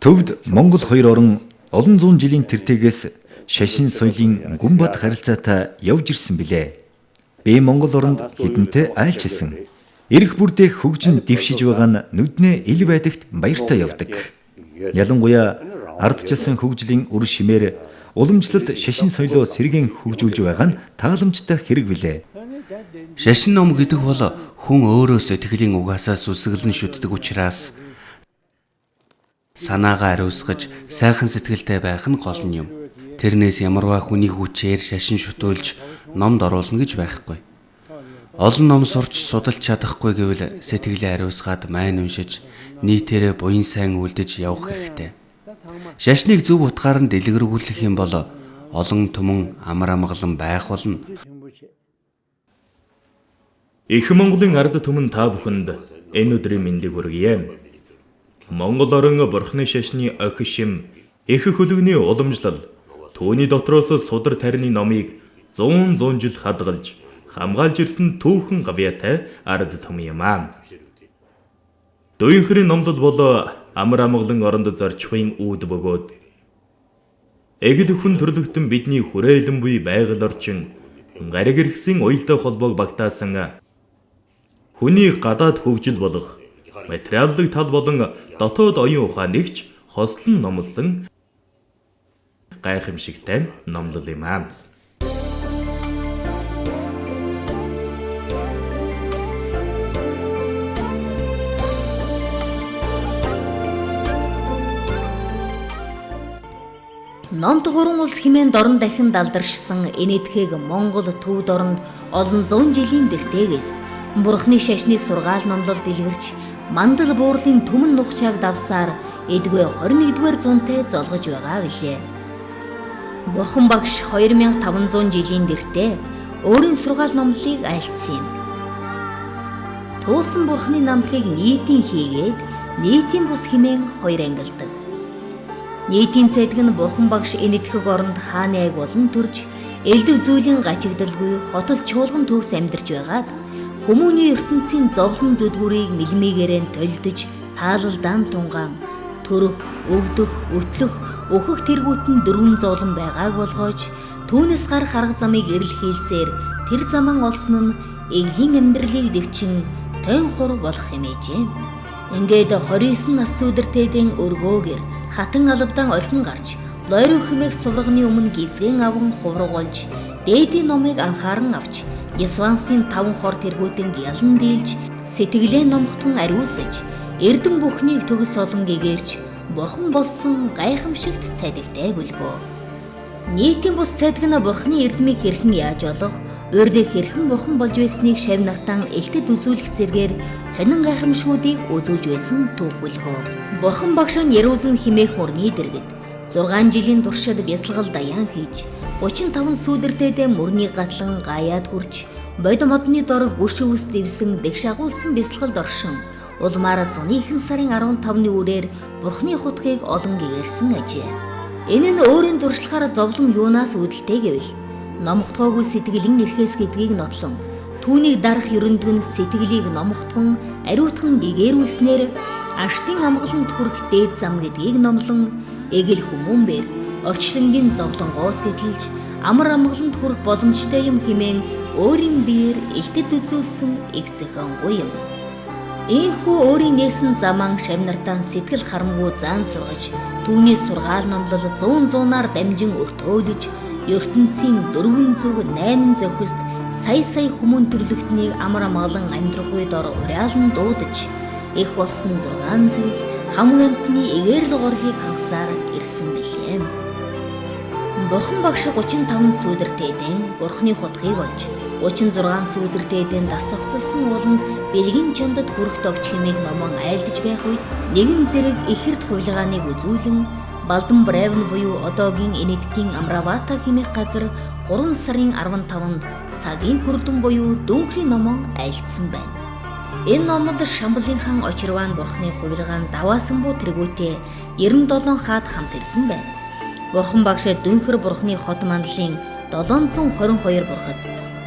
Төвд Монгол хоёр орон олон зуун жилийн тэртегээс шашин соёлын гүн бат харилцаатай явж ирсэн билээ. Би Монгол оронд хэдэнтэй айлчилсан. Ирэх бүрдээ хөгжин дэвшиж байгаа нь нүднээ ил байдагт баяртай явдаг. Ялангуяа ардчилсан хөгжлийн үр шимээр уламжлалт шашин соёлоо сэргээн хөгжүүлж байгаа нь тааламжтай хэрэг билээ. Шашин ном гэдэг бол хүн өөрөө сэтгэлийн угаасаас үсгэлэн шүтдэг учраас санаагаа ариусгаж сайхан сэтгэлтэй байх нь гол нь юм. Тэрнээс ямарваа хүний хүчээр шашин шүтүүлж номд оруулна гэж байхгүй. Олон ном сурч судалж чадахгүй гэвэл сэтгэлээ ариусгаад майн уншиж нийтээрээ буян сайн үлдэж явах хэрэгтэй. Шашныг зөв утгаар нь дэлгэрүүлэх юм бол олон түмэн амар амгалан байх болно. Их Монголын ард түмэн та бүхэнд энэ өдрийн мэндийг хүргье. Монгол орон бурхны шашны охин шим их хөлөгний уламжлал түүний дотроос судар тарины номыг 100 жил хадгалж хамгаалж ирсэн түүхэн гавьяатай ард түмэн юм аа. Дуйнхрийн номлол бол амар амгалан оронд зорчихын үүд бөгөөд эгэл хүн төрлөختөн бидний хүрээлэн буй байгаль орчин гариг иргэсийн уялдаа холбоог багтаасан хүний гадаад хөгжил болох материаллык тал болон дотоод оюун ухааныг хослон номлосон гайхамшигтай номлол юм аа. Номд гурван улс хэмээн дорн дахин далдаршсан энэтхэг Монгол төвд оронд олон зуун жилийн дэртэгээс бурхны шашны сургаал номлол дэлгэрч мандал буурлын түмэн нухчааг давсаар эдгүй 21-р зуунтай золгож байгаа билээ. Бурхан багш 2500 жилийн дэртээ өөрийн сургаал номлолыг айлтсан юм. Туулсан бурхны намтрыг нийтийн хийгээд нийтийн бус хэмээн хоёр ангилдаг. Нийтийн цэдэг нь бурхан багш энэтхэг оронд хааны айг болон төрж элдв зүйлийн гачигдалгүй хотол чуулган төвс амьдарч байгаад хүмүүний ертөнцийн зовлон зүдгүүрийг мэлмигээрэн толдож таалалдаан тунгаан төрөх, өвдөх, өтлөх, өөхөх тэргүүтэн дөрвөн зовлон байгааг болгоож түүнээс гарах арга замыг эрэл хийлсээр тэр заман олсон нь эглийн амьдралыг дэвчин тойн хур болох хэмээжээ. Ингээд 29 нас сүдэртэйдэн өргөөгөр хатан албадан орхин гарч лойруу хэмээх суврагны өмнө гизгэн аван хуврагуулж дээдийн номыг анхааран авч Ясвансын 5 хор тэргүүтэн ялан дийлж сэтгэлээ номхтон ариусаж эрдэн бүхнийг төгс олон гэгэрч бурхан болсон гайхамшигт цайдагтай бүлгөө. Нийтийн бус цайдаг нь бурханы эрдмийг хэрхэн яаж олох, урдыг хэрхэн бурхан болж байсныг шав нартан элтэд үзүүлэх зэргээр сонин гайхамшгуудыг үзүүлж байсан төв бүлгөө. Бурхан багш нь Яруусан химээх мөрний дэргэд 6 жилийн туршид бясалгал даяан хийж 35 сүдэртэйдээ мөрний гатлан гаяад хүрч бодо модны дор гүш өвс дэвсэн дэгш агуулсан бясалгалд оршин улмаар зуны ихэнх сарын 15-ны үрээр бурхны хутгийг олон гэгэрсэн ажээ. Энэ нь өөрийн дуршлагаар зовлон юунаас үүдэлтэй гэвэл номхотгоогүй сэтгэлийн эрхээс гэдгийг нотлон түүнийг дарах ерөндөг нь сэтгэлийг номхотгон ариутхан гэгэрүүлснээр аштын амгаланд хүрэх дээд зам гэдгийг номлон эгэл хүмүүнбэр орчлонгийн зовлонгоос гэтлж амар амгаланд хүрэх боломжтой юм хэмээн өөрийн биеэр элтэд үзүүлсэн их зохионгүй юм. Ийхүү өөрийн нээсэн заман шавнартаа сэтгэл харамгүй заан сургаж түүний сургаал номлол 100-аар дамжин өртөөлөж ертөнцийн 408 зохист сая хүмүүн төрлөختнийг амар амгалан амьдрах үед уриалан дуудаж их болсон 6 зүйл хамгийн эгээр лугарлыг хангасаар ирсэн билээ. Бурхан багш 35 сүдэртэйдэн бурхны хутгийг олж 36 сүдэртэйдэн дас цогцолсон ууланд бэлгийн чандад хүрэх тогч хэмээх номон айлдж байх үед нэгэн зэрэг ихэрд хувилгааныг үзүүлэн Балдан Бревн буюу одоогийн энэтхгийн Амравата хэмээх газар 3 сарын 15-нд цагийн хүрдэн буюу дүүнхрийн номон айлдсан байна. Энэ номонд Шамбалын хаан Очирван бурхны хувилгаан даваасан буу тэргүүтээ 97 хаад хамт ирсэн байна. Бурхан багш дүүнхэр бурхны хот мандлын 722 бурхад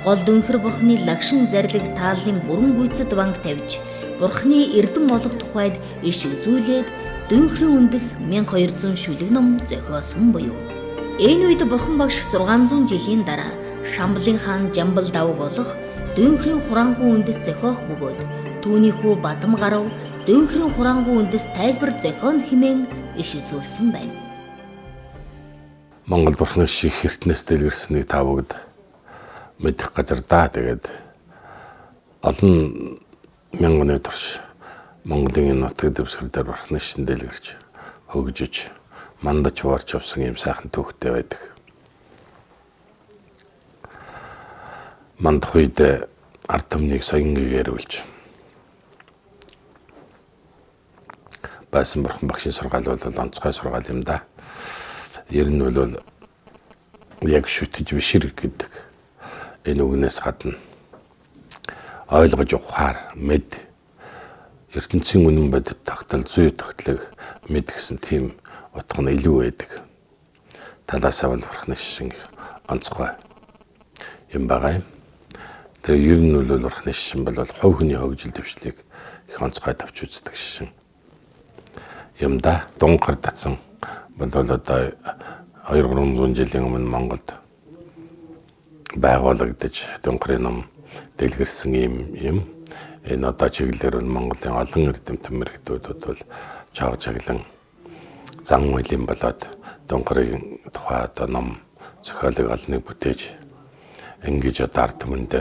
гол дүүнхэр бурхны лагшин зарлиг тааллын бүрэн гүйцэд банг тавьж бурхны эрдэм болох тухайд иш үзүүлээд Дүүнхрийн үндэс 1200 шүлэг ном зохиосон буюу. Энэ үед Бурхан багш 600 жилийн дараа Шамбалын хаан Жамбал давг болох Дүүнхрийн хураангуй үндэс зохиох бөгөөд түүний хүү Бадам гарав Дүүнхрийн хураангуй үндэс тайлбар зохион хэмээн иш үзүүлсэн байна. Монгол Бурхны шиг эртнээс дэлгэрсэнийг та бүгд мэдэх газар даа. Тэгээд олон мянганы турш Монголын энэ нутаг дэвсгэр дээр Бурхны шин дэлгэрч хөгжиж мандаж уурч явсан юм сайхан түүхтэй байдаг. Мандах үед ард түмнийг соёнгээр үлж байсан Бурхан багшийн сургаал бол онцгой сургаал юм да. Ер нь бол яг шүтэж бишэр гэдэг энэ үгнээс гадна ойлгож ухаар мэд ертөнцийн үнэн бодит тогтол зүй тогтлог мэд гэсэн тийм утга нь илүү байдаг. Талаасаа бол Бурхны шишин онцгой юм байгаа юм. Тэгээ ер нь бол Бурхны шишин бол хувь хүний хөгжил дэвшлиг их онцгой тавьж үздэг шишин юм да. Дунгар татсан бол одоо 200-300 жилийн өмнө Монголд байгуулагдаж Дунгарын ном дэлгэрсэн юм. Энэ одоо чиглэлээр Монголын олон эрдэмтэн мэргэдүүд бол чав чаглан зан үйлийн болоод Дунгарын тухай одоо ном зохиолыг олныг бүтээж ингэж одоо ард түмэнд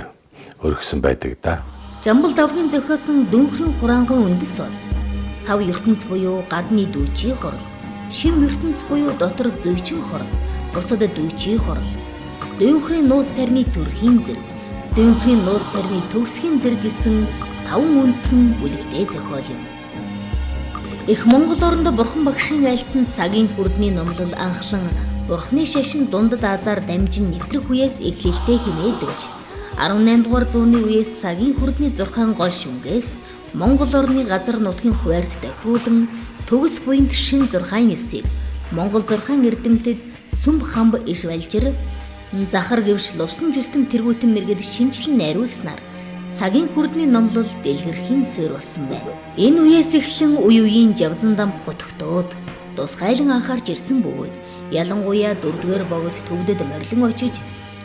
өргөсөн байдаг да. Жамбал давгийн зохиосон Дүүнхрийн хураангуй үндэс бол сав ертөнц буюу гадны дүүчийн хорол, шим ертөнц буюу дотор зүйчин хорол, бусад дүүчийн хорол, Дүүнхрийн нууц тарины төрхийн зэрэг, Дүүнхрийн нууц тарины төгсхийн зэрэг гэсэн 5 үндсэн бүлэгтэй зохиол юм. Их Монгол оронд Бурхан багшийн айлцсан цагийн хүрдний номлол анхлан Бурхны шашин дундад азар дамжин нэвтрэх үеэс эхлэлтэй хэмээдэгч 18 дугаар зууны үеэс цагийн хүрдний 6 гол шүнгээс Монгол орны газар нутгийн хуваарьд дахируулан төгс буйнд шин 6-9-ийг Монгол 6 эрдэмтэд сүмб хамб иш валжир захар гэвш лувсан жүлтэн тэргүүтэн мэргэд шинчлэн найруулснаар цагийн хүрдний номлол дэлгэрхийн суурь болсон байна. Энэ үеэс эхлэн үе үеийн жавзан дам хутгтууд тусгайлан анхаарч ирсэн бөгөөд ялангуяа 4-р богод төгдөд морилон очиж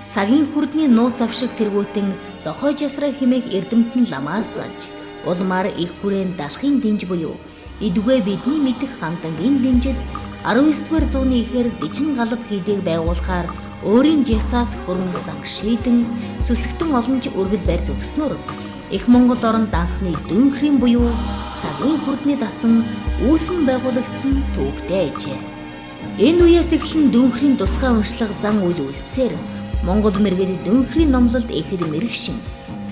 цагийн хүрдний нууц авшиг тэргүүтэн лохой жасраа хэмээх эрдэмтэн ламаас залж улмаар их хүрээнд далахын дэнж буюу идүгэ бидний мэдэх хандангийн дэнжид 19-р зууны ихэр дижин галав хийдэг байгуулахаар өөрийн жисаас хөрөнгөсөн шийдэн сүсгтэн олонж өргөл барь зөвснөр их Монгол оронд анхны Дүүнхрийн буюу цагийн хүрдний датсан үүсэн байгуулагдсан түүхтэй ажээ. Энэ үеэс эхлэн Дүүнхрийн тусгай уншлага зан үйл үлдсээр Монгол мэргэд Дүүнхрийн номлолд ихэд мэрэгшин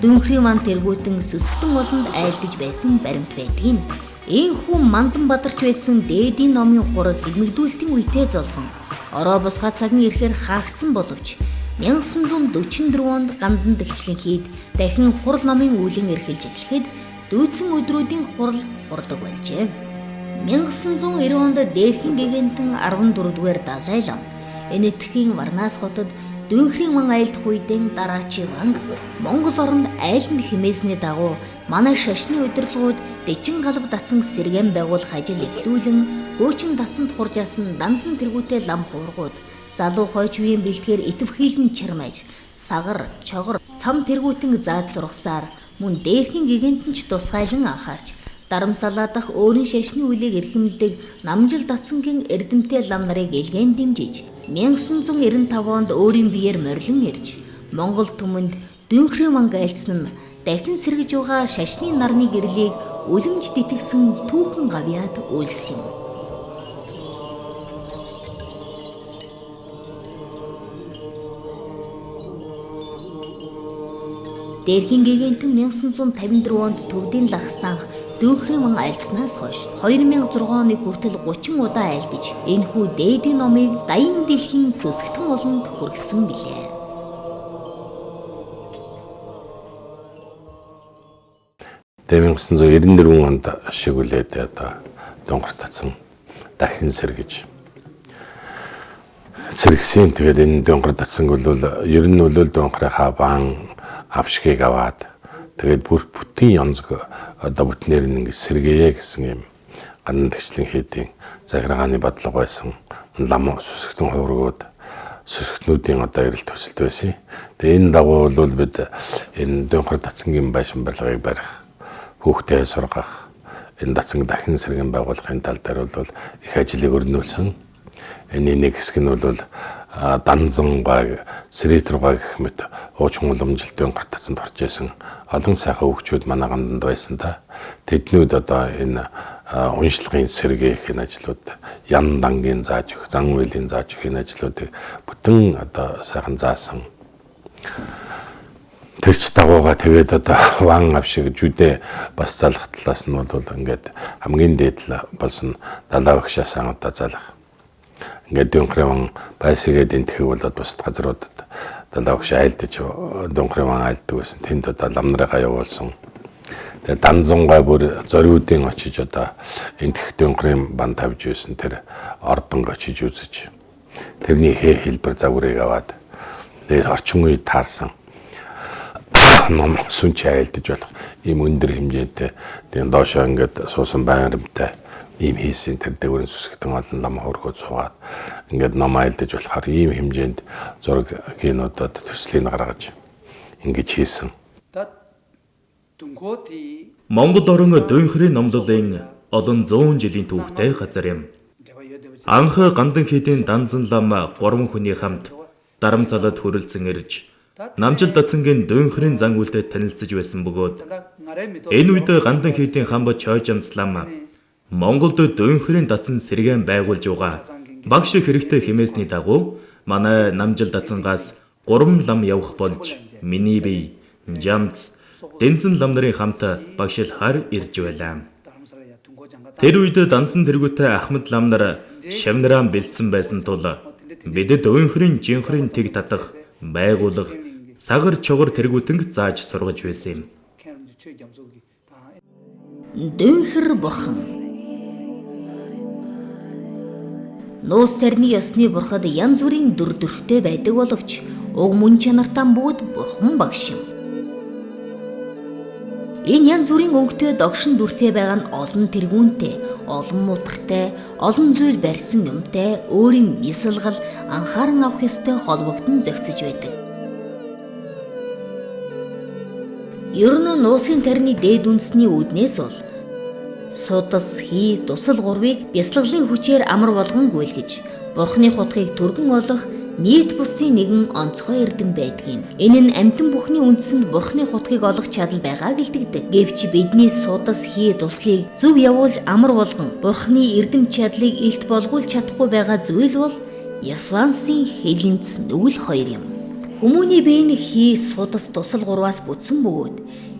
Дүүнхрийн ман тэргүүтэн сүсгтэн олонд айлдж байсан баримт байдгийг. Ийхүү мандан бадарч байсан дээдийн номын хураг хэлмэгдүүлтийн үетэй золгон ороо босгоо цагийн ирэхээр хаагдсан боловч 1944 онд гандан дэгчлэн хэд дахин хурал номын үүлэн эрхэлж эхлэхэд дүүцэн өдрүүдийн хурал хурдаг болжээ. 1990 онд Дээрхийн гэгэнтэн 14-р Далай лам Энэтхэгийн Варнаас хотод Дүүнхрийн ман айлдах үедэн дараачийн ванг Монгол оронд айлдна хэмээсний дагуу манай шашны удирдлагууд дэчин галав датсан сэргээн байгуулах ажил эхлүүлэн хуучин датсанд хуржаасан данцан тэргүүтэй лам хуургууд залуу хойч үеийн бэлтгээр итвхийлэн чармайж сагар чогор цам тэргүүтэн зааж сургасаар мөн Дээрхийн гэгэнтэн ч тусгайлан анхаарч дарамсалаа дах өөрийн шашны үлийг эрхэмлдэг намжил датсангийн эрдэмтэй лам нарыг илгээн дэмжиж 1995 онд өөрийн биеэр морилон ирж Монгол түмэнд Дүүнхрийн манг айлцсан нь дахин сэргэж байгаа шашны нарны гэрлийг үлэмж дитгсэн түүхэн гавьяад үйлс юм. Дээрхийн гэгэнтэн 1954 онд төвдийн лагстанх Дүүнхрийн ман айлцснаас хойш 2006 оны хүртэл 30 удаа айлдж энэхүү дээдийн номыг даян дэлхийн сүсгтэн олонд хүргэсэн билээ. Тэгээ 1994 онд шиг үлээд одоо Дунгар татсан дахин сэргэж сэргсэн. Тэгээд энэ Дунгар татсан бол ер нь бол Дунгарынхаа баан авшгийг аваад тэгээд бүр бүтэн янзг одоо бүтнээр нь ингэ сэргээе гэсэн юм гандан тэгчлэн хийдийн захиргааны бодлого байсан. Лам сүсгтэн хуврагууд сүсгтнүүдийн одоо эрэл төсөлд байсан. Тэгээ энэ дагуу бол бид энэ Дөнхөр Дацангийн байшин барилгыг барих, хүүхдээ сургах, энэ Дацанг дахин сэргэн байгуулахын тал дээр бол их ажлыг өрнүүлсэн. Энэ нэг хэсэг нь бол Данзангаа, Сэрээтргаа гэх мэт уучин уламжлалт Дөнхөр Дацанд орж исэн олон сайхан хөгчүүд манай ганданд байсан та. Тэднүүд одоо энэ уншлагын сэргээх энэ ажлууд, ян дангийн зааж өгөх, зан үйлийн зааж өгөх энэ ажлуудыг бүтэн одоо сайхан заасан. Тэрч дагууга тэгээд одоо ван авшиг жүдэ бас залах талаас нь бол ингээд хамгийн дээдл болсон далаа багшаас одоо залах. Ингээд Дөнхрийн байсгээд энтгэх болоод бусад газруудад далаа багш айлдаж Дөнхрийн айлддаг байсан. Тэнд одоо ламнараа явуулсан. Тэгээ Данзангаа бүр зориудын очиж одоо энтгэх Дөнхрийн бан тавьж байсан. Тэр ордонг очиж үзэж тэрний хэлбэр загварыг аваад тэгээд орчин үед таарсан ном сүнч айлдаж болох ийм өндөр хэмжээтэй тэгээд доошоо ингээд суусан байрамтай ийм хийсэн тэр дээгүүрийн сүсгтэн олон лам хөргөө суугаад ингээд ном айлдаж болохоор ийм хэмжээнд зураг кинодод төслийг гаргаж ингэж хийсэн. Монгол орон Дөнхрийн номлолын олон 100 жилийн түүхтэй газар юм. Анх гандан хийдийн Данзан лам 3 хүний хамт Дарамсалад хүрэлцэн ирж Намжил Дацангийн Дөнхрийн зан үйлдэлд танилцж байсан бөгөөд энэ үед гандан хийдийн хамбат Чойжамслам Монголд Дөнхрийн Дацан сэргээн байгуулж байгаа багш хэрэгтэй хэмээсний дагуу манай Намжил Дацангаас 3 лам явах болж миний бие Жамц Дэнцэн лам нарын хамт багшилахаар ирж байлаа. Тэр үед Данцан тэргүүтэй Ахмад лам нар шавнараа бэлдсэн байсан тул бидэд Дөнхрийн жинхрийн тэг татах байгуулах сагар чугар тэргүүтэнг зааж сургаж байсан юм. Дөнхөр бурхан. Нуус тарны ёсны бурхад янз бүрийн дүр төрхтэй байдаг боловч уг мөн чанартай бүгд бурхан багш юм. Энэ янз бүрийн өнгөтэй догшин дүртэй байгаа нь олон тэргүүнтэй, олон мутартай, олон зүйл барьсан юмтай, өөрийн бясалгал анхааран авах ёстой холбогдсон зохицож байдаг. Ер нь нуусын тарны дээд үндэсний үүднээс бол судас, хий, тусал гурвыг бясалгалын хүчээр амар болгон гүйлгэж, бурхны хутгийг түргэн олох нийт бусын нэгэн онцгой эрдэм байдаг юм. Энэ нь амьтан бүхний үндсэнд бурхны хутгийг олох чадал байгааг илтгэдэг. Гэвч бидний судас, хий, туслыг зөв явуулж амар болгон бурхны эрдэм чадлыг илт болгуулж чадахгүй байгаа зүйл бол Ясвансын хэлэнц нүгэл хоёр юм. Хүмүүний бие нь хий, судас, тусал гурваас бүтсэн бөгөөд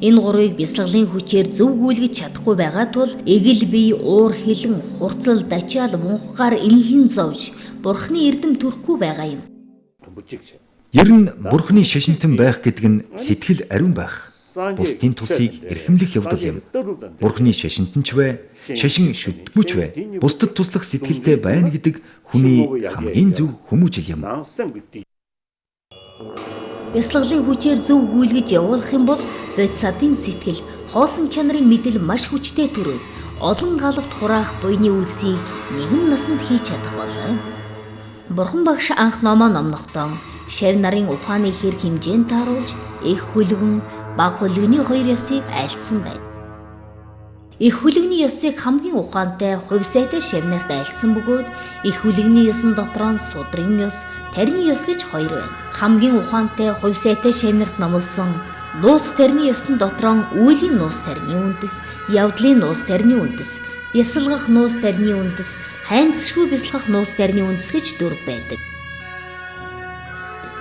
энэ гурвыг бясалгалын хүчээр зөв гүйлгэж чадахгүй байгаа тул эгэл бие, уур хилэн, хурцлал, дачаал, мунхгаар инлэн зовж бурхны эрдэм төрөхгүй байгаа юм. Ер нь бурхны шашинтан байх гэдэг нь сэтгэл ариун байх. Бусдын тусыг эрхэмлэх явдал юм. Бурхны шашинтанч бай, шашин шүтгмүч бай. Бусдад туслах сэтгэлтэй байна гэдэг хүний хамгийн зөв хүмүүжил юм. Бясалгалын хүчээр зөв гүйлгэж явуулах юм бол бодисадын сэтгэл, хоосон чанарын мэдэл маш хүчтэй төрөөд олон галавт хураах буйны үлсийг нэгэн насанд хийж чадах болно. Бурхан багш анх номоо номнохдоо шав нарын ухааны хэрэг хэмжээнд тааруулж их хүлгэн, баг хүлгэний хоёр ёсыг айлтсан байна. Их хүлгэний ёсыг хамгийн ухаантай, хувьсайтай шав нарт айлтсан бөгөөд их хүлгэний ёсон дотор нь судрын ёс, тарны ёс гэж хоёр байна. Хамгийн ухаантай, хувьсайтай шав нарт номлосон нуус тарны ёсон дотор нь үүлийн нуус тарны үндэс, явдлын нуус тарны үндэс, бясалгах нуус тарны үндэс, хайнцшгүй бясалгах нуус тарны үндэс гэж дөрв байдаг.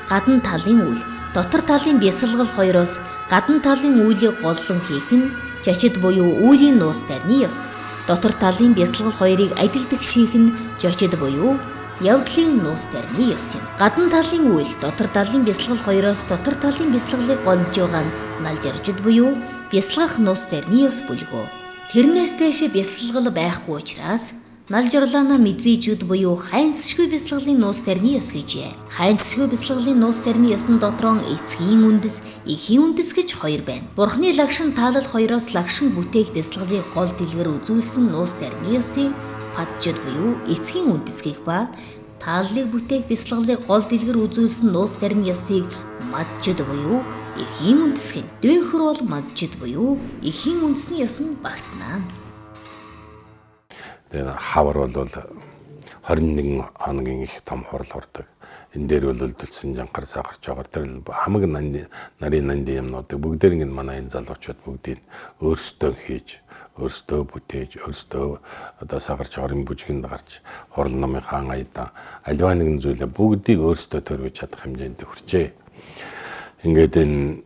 Гадна талын үйл, дотор талын бясалгал хоёроос гадна талын үйлийг голлон хийх нь жочид буюу үүлийн нуус тарны ёс. Дотор талын бясалгал хоёрыг адилдаг шийх нь жочид буюу явдлын нуус тарны ёс юм. Гадна талын үйл, дотор талын бясалгал хоёроос дотор талын бясалгалыг голж байгаа нь налжиржид буюу бясалгах нуус тарны ёс бүлгөө. Тэрнээс дэше бясалгал байхгүй учраас Налжарлаана медвежүүд буюу хайнцшгүй бясалгалын нуус тарины ёс гэжээ. Хайнцшгүй бясалгалын нуус тарины ёсн дотроо эцгийн үндэс, эхийн үндэс гэж хоёр байна. Бурхны лагшин таалал хоёроос лагшин бүтээх бясалгалыг гол дэлгэр үзүүлсэн нуус тарины ёсыг паджид буюу эцгийн үндэс гэх ба тааллыг бүтээх бясалгалыг гол дэлгэр үзүүлсэн нуус тарины ёсыг маджид буюу эхийн үндэс гэнэ. Дүйнхэр бол маджид буюу эхийн үндэсний ёс нь багтнаа. Тэгээ хавар бол 21 хоногийн их том хурал хүрдэг. Энэ дээр бол үлдсэн жанхар сахарч байгаа. Тэр хамаг нарийн нанди юмнуудыг бүгдээр ингэ манай энэ залуучууд бүгдийг өөрсдөө хийж, өөрсдөө бүтээж, өөрсдөө одоо сахарч орон бүжгэнд гарч хурал намын хаан аяда альва нэгэн зүйлээ бүгдийг өөрсдөө төрөж чадах хэмжээнд хүрчээ. Ингээд энэ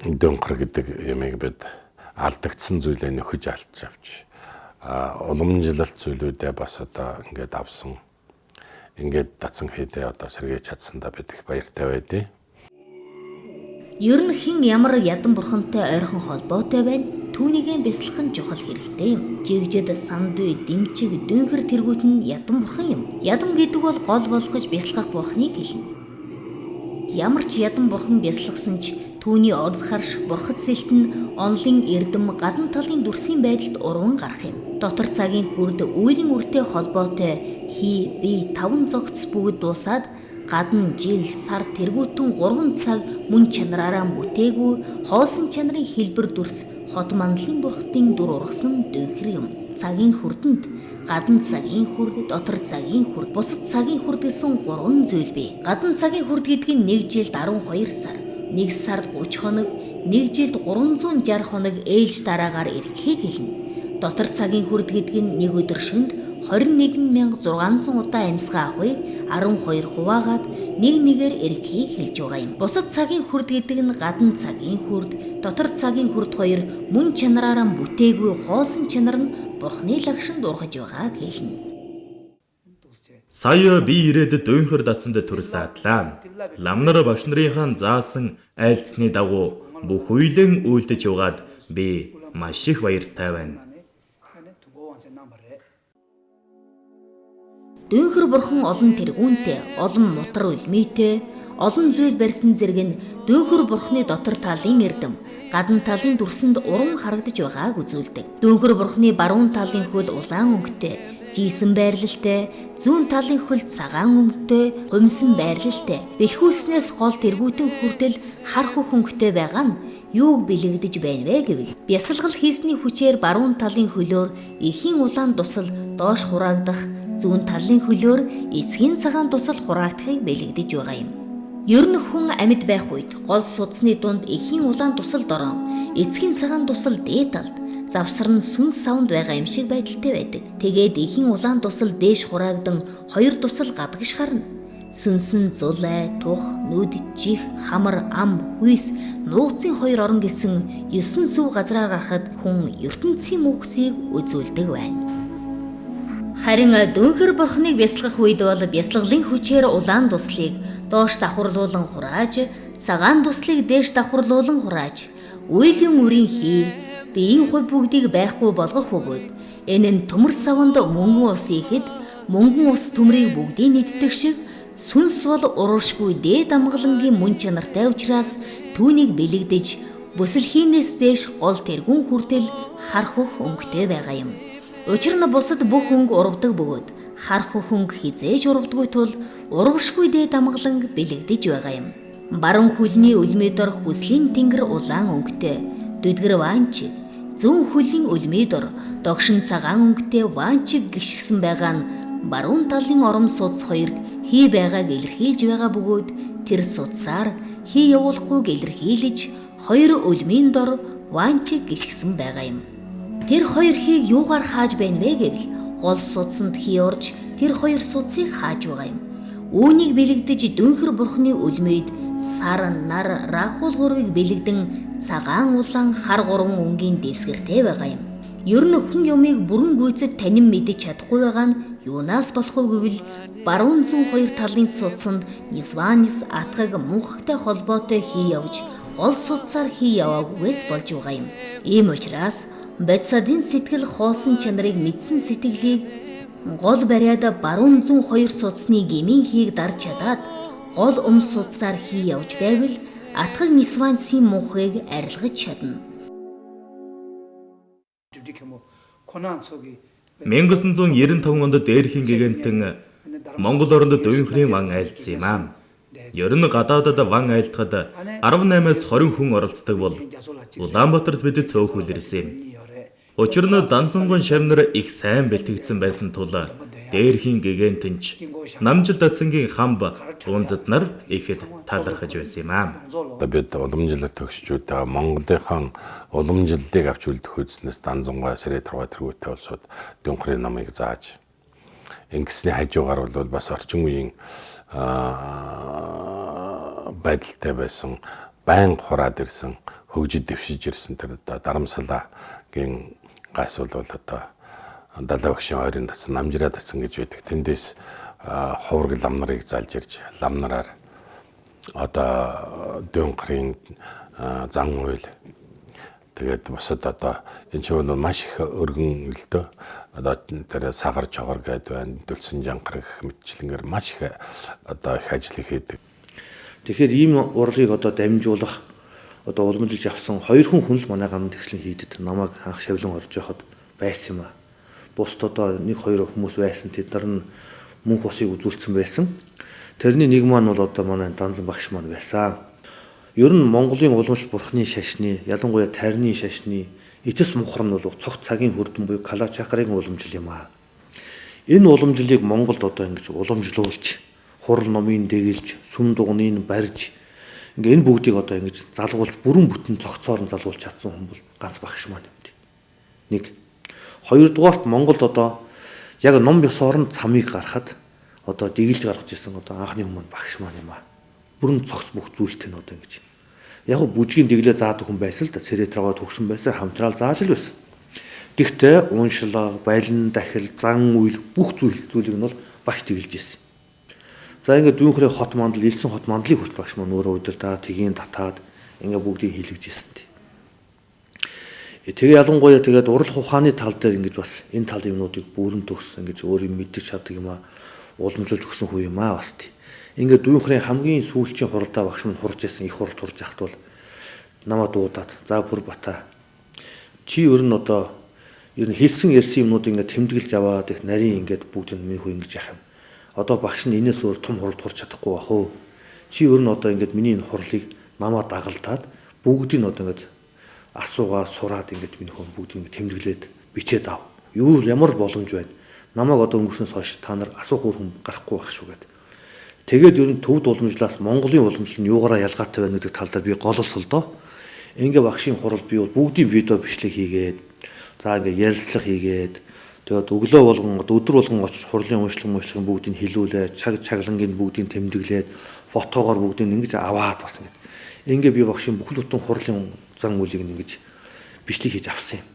дөнгөр гэдэг юмыг бид алдагдсан зүйлээ нөхөж алдж авч уламжилалт зүйлүүдээ бас одоо ингээд авсан. Ингээд датсан хэдэ одоо сэргээж чадсандаа бид их баяртай байдیں۔ Ер нь хэн ямар ядан бурхантай ойрхон холбоотой байна? Түүнийгээ бясалгах нь чухал хэрэгтэй юм. Жигжид самдүй дэмчиг дүйнхэр тэргүүт нь ядан бурхан юм. Ядам гэдэг бол гол болгож бясалгах бурханыг хэлнэ. Ямар ч ядан бурхан бясалгасан ч түүний орд харш бурхад сэлтэн онлын эрдэм гадна талын дүрсийн байдалд урван гарах юм. Дотор цагийн хүрд үеийн үртэй холбоотой хий бие 5 зогц бүгд дуусаад гадна жил сар тэргүүтэн 3 цаг мөн чанараараа бүтээгүй хоосон чанарын хэлбэр дүрс хот мандлын бурхтын дур ургасан дүйхэр юм. Цагийн хүрдэнд гадна цагийн хүрд, дотор цагийн хүрд, бусад цагийн хүрд гэсэн 3 зүйл бий. Гадна цагийн хүрд гэдэг нь 1 жилд 12 сар, 1 сард 30 хоног, 1 жилд 360 хоног ээлж дараагаар ирэхийг хэлнэ. Дотор цагийн хүрд гэдэг нь 1 өдөр шөнд 21600 удаа амьсгаа авахыг 12 хуваагаад нэгээр ирэхийг хэлж байгаа юм. Бусад цагийн хүрд гэдэг нь гадна цагийн хүрд, дотор цагийн хүрд хоёр мөн чанараараа бүтээгүй хоосон чанар нь бурхны лагшинд ургаж байгааг хэлнэ. Сая би ирээд дүйнхэр датсанд төрсаадлаа. Ламнар багш нарын заасан айлтны дагуу бүх үйлэн үйлдэж явгаад би маш их баяртай байна. Дүйнхэр бурхан олон тэргүүнтэй, олон мутар үлмийтэй, олон зүйл барьсан зэрэг нь дүйнхэр бурханы дотор талын эрдэм, гадна талын дүрсэнд урам харагдаж байгааг үзүүлдэг. Дүйнхэр бурханы баруун талын хөл улаан өнгөтэй, жийсэн байрлалтай, зүүн талын хөл цагаан өнгөтэй, гумсан байрлалтай. Бэлхүүлснээс гол тэргүүтэн хүртэл хар хөх өнгөтэй байгаа нь юуг бэлэгдэж байна вэ гэвэл бясалгал хийсний хүчээр баруун талын хөлөөр эхийн улаан тусал доош хураагдах, зүүн талын хөлөөр эцгийн цагаан тусал хураагдахыг бэлэгдэж байгаа юм. Ер нь хүн амьд байх үед гол судасны дунд эхийн улаан тусал дороо, эцгийн цагаан тусал дээд талд, завсар нь сүнс савнд байгаа юм шиг байдалтай байдаг. Тэгээд эхийн улаан тусал дээш хураагдан хоёр тусал гадагш харна. Сүнсэн зулай, тух, нүд, чих, хамар, ам, хүйс, нуугцын хоёр орон гэсэн 9 сүв газраа гарахад хүн ертөнцийн мөнхсийг үзүүлдэг байна. Харин дүйнхэр бурхныг бясалгах үед бол бясалгалын хүчээр улаан туслыг доош давхарлуулан хурааж, цагаан туслыг дээш давхарлуулан хурааж, үеийн үрийн хий, биеийн хувь бүгдийг байхгүй болгох бөгөөд энэ нь төмөр савнд мөнгөн ус ихэд мөнгөн ус төмрийг бүгдийг нийтдэг шиг сүнс бол урагшгүй дээд амгалангийн мөн чанартай учраас түүнийг бэлэгдэж бүсэлхийнээс дээш гол тэргүүн хүртэл хар хөх өнгөтэй байгаа юм. Учир нь бусад бүх өнгө урвдаг бөгөөд хар хөх өнгө хизээж урвдаггүй тул урагшгүй дээд амгаланг бэлэгдэж байгаа юм. Баруун хөлний үлмий дор хүслийн тэнгэр улаан өнгөтэй, дүдгэр ваанчиг, зүүн хөлийн үлмий дор догшин цагаан өнгөтэй ваанчиг гიშгсэн байгаа нь баруун талын ором судас хоёрд хий байгааг илэрхийлж байгаа бөгөөд тэр судсаар хий явуулахгүйг илэрхийлж хоёр үлмийн дор ваанчиг гიშгсэн байгаа юм. Тэр хоёр хийг юугаар хааж байна вэ гэвэл гол судсанд хий орж тэр хоёр судсыг хааж байгаа юм. Үүнийг бэлэгдэж дүйнхэр бурхны үлмийд сар, нар, рахуулгурыг бэлэгдэн цагаан улаан хар гурван өнгийн дэвсгэртэй байгаа юм. Ер нь хүн юмыг бүрэн гүйцэд танин мэдэж чадахгүй байгаа нь юунаас болох вэ гэвэл баруун зүүн хоёр талын судсанд Нисванис атгаг мөнхөгтэй холбоотой хий явж гол судсаар хий яваагүйгээс болж байгаа юм. Ийм учраас Бетсадын сэтгэл хоосон чанарыг мэдсэн сэтгэлийг Гол бариад баруун зүүн хоёр судасны гмийн хийг дарж чадаад гол судсаар хий явж байвал атгаг Нисвансын мөнхийг арилгаж чадна. 1995 онд дээрхийн гигантэн Монгол оронд Дуйнхрийн ван айлдсан юм аа. Ер нь гадаадад ван айлдахад 18-аас 20 хүн оролцдог бол Улаанбаатарт бид цөөхөл ирсэн юм. Учир нь Данцангон шавнар их сайн бэлтгэгдсэн байсан тул дээрхийн гигантэнч намжил датсангийн хамб унзад нар ихэд талархаж байсан юм аа. Одоо бид уламжлалт төгсчүүдээ Монголынхан уламжлалыг авч үлдэх үзнэс Данцангой сэрээ тургай тэргүүтэй улсууд Дүнхрийн намыг зааж ингэсний хажуугаар бол бас орчин үеийн байдалтай байсан байн хураад ирсэн хөгжид дэвшиж ирсэн тэр одоо Дарамсалагийн гас бол одоо далай багшийн ойрын татсан намжираа татсан гэж байдаг. Тэндээс ховрог лам нарыг залж ирж лам нараар одоо Дүнхрийн зан уйл тэгээд бусад одоо энэ ч бол маш их өргөн элдөө одоо тэр сагар чогор гэдэг байна. Дөлсөн жанхар гэх мэтчлэнгээр маш их одоо их ажил хийдэг. Тэгэхээр ийм урлагийг одоо дамжуулах одоо уламжилж авсан 2 хүн л манай гамд тэгшлэн хийдэд намайг анх шавлан орж яхад байсан юм аа. Бусд одоо 1-2 хүмүүс байсан. Тэд нар нь мөнх усыг үзүүлсэн байсан. Тэрний нэг маань бол одоо манай Данзан багш маань байсан. Ер нь Монголын уламжлалт бурхны шашны, ялангуяа тарины шашны эцэс мухар нь бол цогт цагийн хүрдэн буюу Калачакрын уламжлал юм аа. Энэ уламжлалыг Монголд одоо ингэж уламжлуулж, хурал номын дэглэж, сүм дугныг барьж ингээ энэ бүгдийг одоо ингэж залгуулж бүрэн бүтэн цогцоор нь залгуулж чадсан хүн бол ганц багш маань юм. Нэг. Хоёрдугаарт Монголд одоо яг ном ёсоор нь цамыг гаргахад одоо дэглэж гаргаж ирсэн одоо анхны хүмүүс багш маань юм аа. Бүрэн цогц бүх зүйлтэй нь одоо ингэж. Яг го бүжгийн дэглээ заадаг хүн байсан л да цэрэтрагоо төгшин байсан хамтраал зааж л байсан. Гэхдээ уншлага, балин, дахил, зан үйл бүх зүйлийг нь бол багш дэглэж ирсэн. За ингээд Дүнхрийн хот мандал, Илсэн хот мандлыг хүрт багш маань өөрөө удирдаа, тгийн татаад ингээд бүгдийг хийлгэж ирсэн тий. Тэгээ ялангуяа тэгээд урлах ухааны тал дээр ингэж бас энэ талын юмнуудыг бүрэн төгс ингэж өөрөө мэддэг чаддаг юм аа уламжлуулж өгсөн хүн юм аа бас тий. Ингээд Дүнхрийн хамгийн сүүлчийн хуралдаа багш маань хурж ирсэн их хурал хурж яхад бол намаа дуудаад за бүр бата чи ер нь одоо ер нь хэлсэн ярьсан юмнууд ингээд тэмдэглэж аваад их нарийн ингээд бүгд нь миний хүү ингэж яах юм. Одоо багш нь энэс өөр том хурал хурж чадахгүй бах уу. Чи ер нь одоо ингээд миний энэ хурлыг намаа дагалдаад бүгдийг нь одоо ингээд асуугаа сураад ингээд миний хөө бүгдийг ингээд тэмдэглээд бичээд ав. Юу ямар боломж байна. Намайг одоо өнгөрснөөс хойш та нар асуух хүн гарахгүй байх шүү гэдэг. Тэгээд ер нь төвд уламжлалаас Монголын уламжлал нь юугаараа ялгаатай байна гэдэг тал дээр би гололсол доо. Ингээ багшийн хурал би бол бүгдийн видео бичлэг хийгээд за ингээ ярилцлага хийгээд тэгээд өглөө болгон өдөр болгон очиж хурлын уншлага бүгдийг хэлүүлээ, чаглангийн бүгдийг тэмдэглээд фотогоор бүгдийг ингэж аваад бас ингээ би багшийн бүхэл бүтэн хурлын зан үйлийг ингэж бичлэг хийж авсан юм.